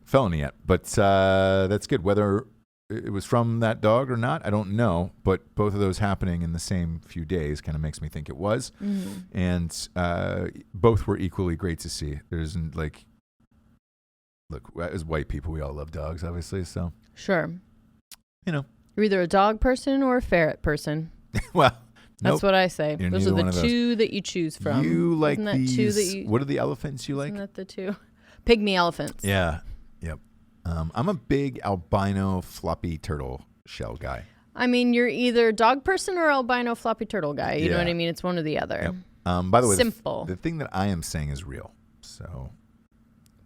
felony yet, but that's good. Whether it was from that dog or not, I don't know, but both of those happening in the same few days kind of makes me think it was. Mm-hmm. And both were equally great to see. There's like, look, as white people, we all love dogs, obviously, so. Sure. You know. You're either a dog person or a ferret person. Well, that's what I say. You're those are the two that you choose from. You like these. Two that you, what are the elephants you like? Isn't that the two? Pygmy elephants. Yeah. Yep. I'm a big albino floppy turtle shell guy. I mean, you're either dog person or albino floppy turtle guy. You know what I mean? It's one or the other. Yep. By the way, simple. The thing that I am saying is real. So.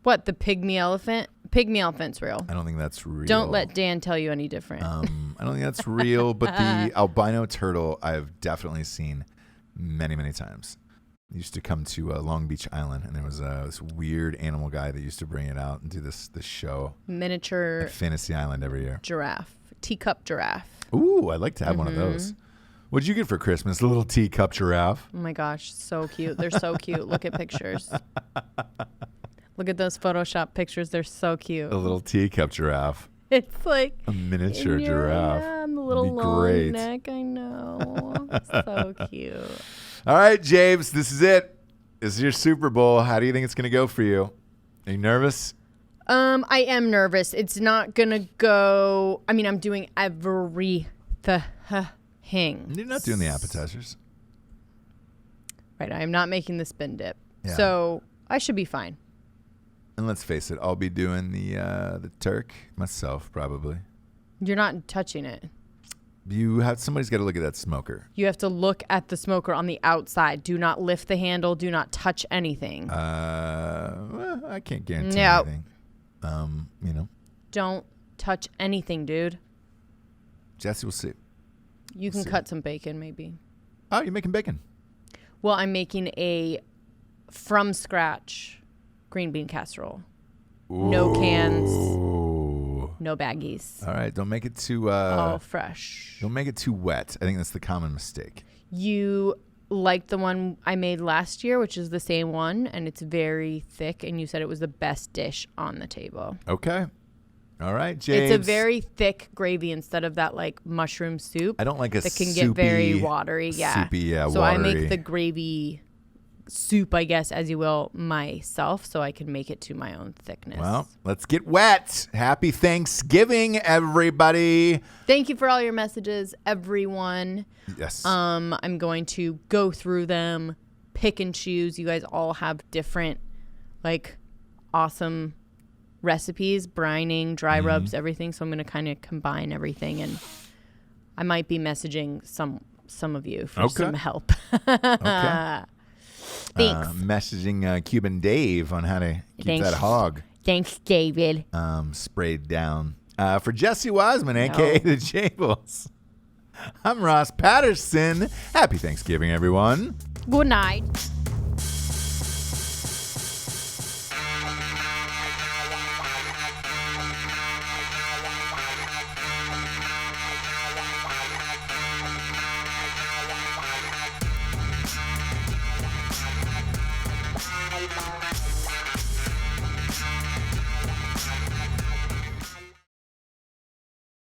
What, the pygmy elephant? Pygmy elephant's real. I don't think that's real. Don't let Dan tell you any different. I don't think that's real, but the albino turtle I've definitely seen many, many times. I used to come to Long Beach Island, and there was this weird animal guy that used to bring it out and do this show. Miniature. At Fantasy Island every year. Giraffe. Teacup giraffe. Ooh, I'd like to have one of those. What'd you get for Christmas? A little teacup giraffe. Oh my gosh, so cute. They're so cute. Look at pictures. Look at those Photoshop pictures. They're so cute. A little teacup giraffe. It's like a miniature giraffe. Yeah, and the little long neck. I know. So cute. All right, James, this is it. This is your Super Bowl. How do you think it's going to go for you? Are you nervous? I am nervous. It's not going to go. I mean, I'm doing everything. You're not doing the appetizers. Right. I am not making the spin dip. Yeah. So I should be fine. And let's face it, I'll be doing the turk myself, probably. You're not touching it. Somebody's got to look at that smoker. You have to look at the smoker on the outside. Do not lift the handle. Do not touch anything. Well, I can't guarantee anything. Don't touch anything, dude. Jessie, we'll see. You can cut some bacon, maybe. Oh, you're making bacon? Well, I'm making a from scratch green bean casserole. Ooh. No cans. No baggies. All right. Don't make it too All fresh. Don't make it too wet. I think that's the common mistake. You liked the one I made last year, which is the same one, and it's very thick, and you said it was the best dish on the table. Okay. All right, James. It's a very thick gravy instead of that like mushroom soup. I don't like a that can soupy, get very watery. Yeah. Soupy, yeah, so watery. I make the gravy soup, I guess, as you will, myself, so I can make it to my own thickness. Well, let's get wet. Happy Thanksgiving, everybody. Thank you for all your messages, everyone. Yes. I'm going to go through them, pick and choose. You guys all have different, like, awesome recipes, brining, dry rubs, everything. So I'm going to kind of combine everything, and I might be messaging some of you for some help. Okay. Thanks. Messaging Cuban Dave on how to keep that hog Thanks, David. sprayed down. For Jessie Wiseman, a.k.a. the Jables, I'm Ross Patterson. Happy Thanksgiving, everyone. Good night.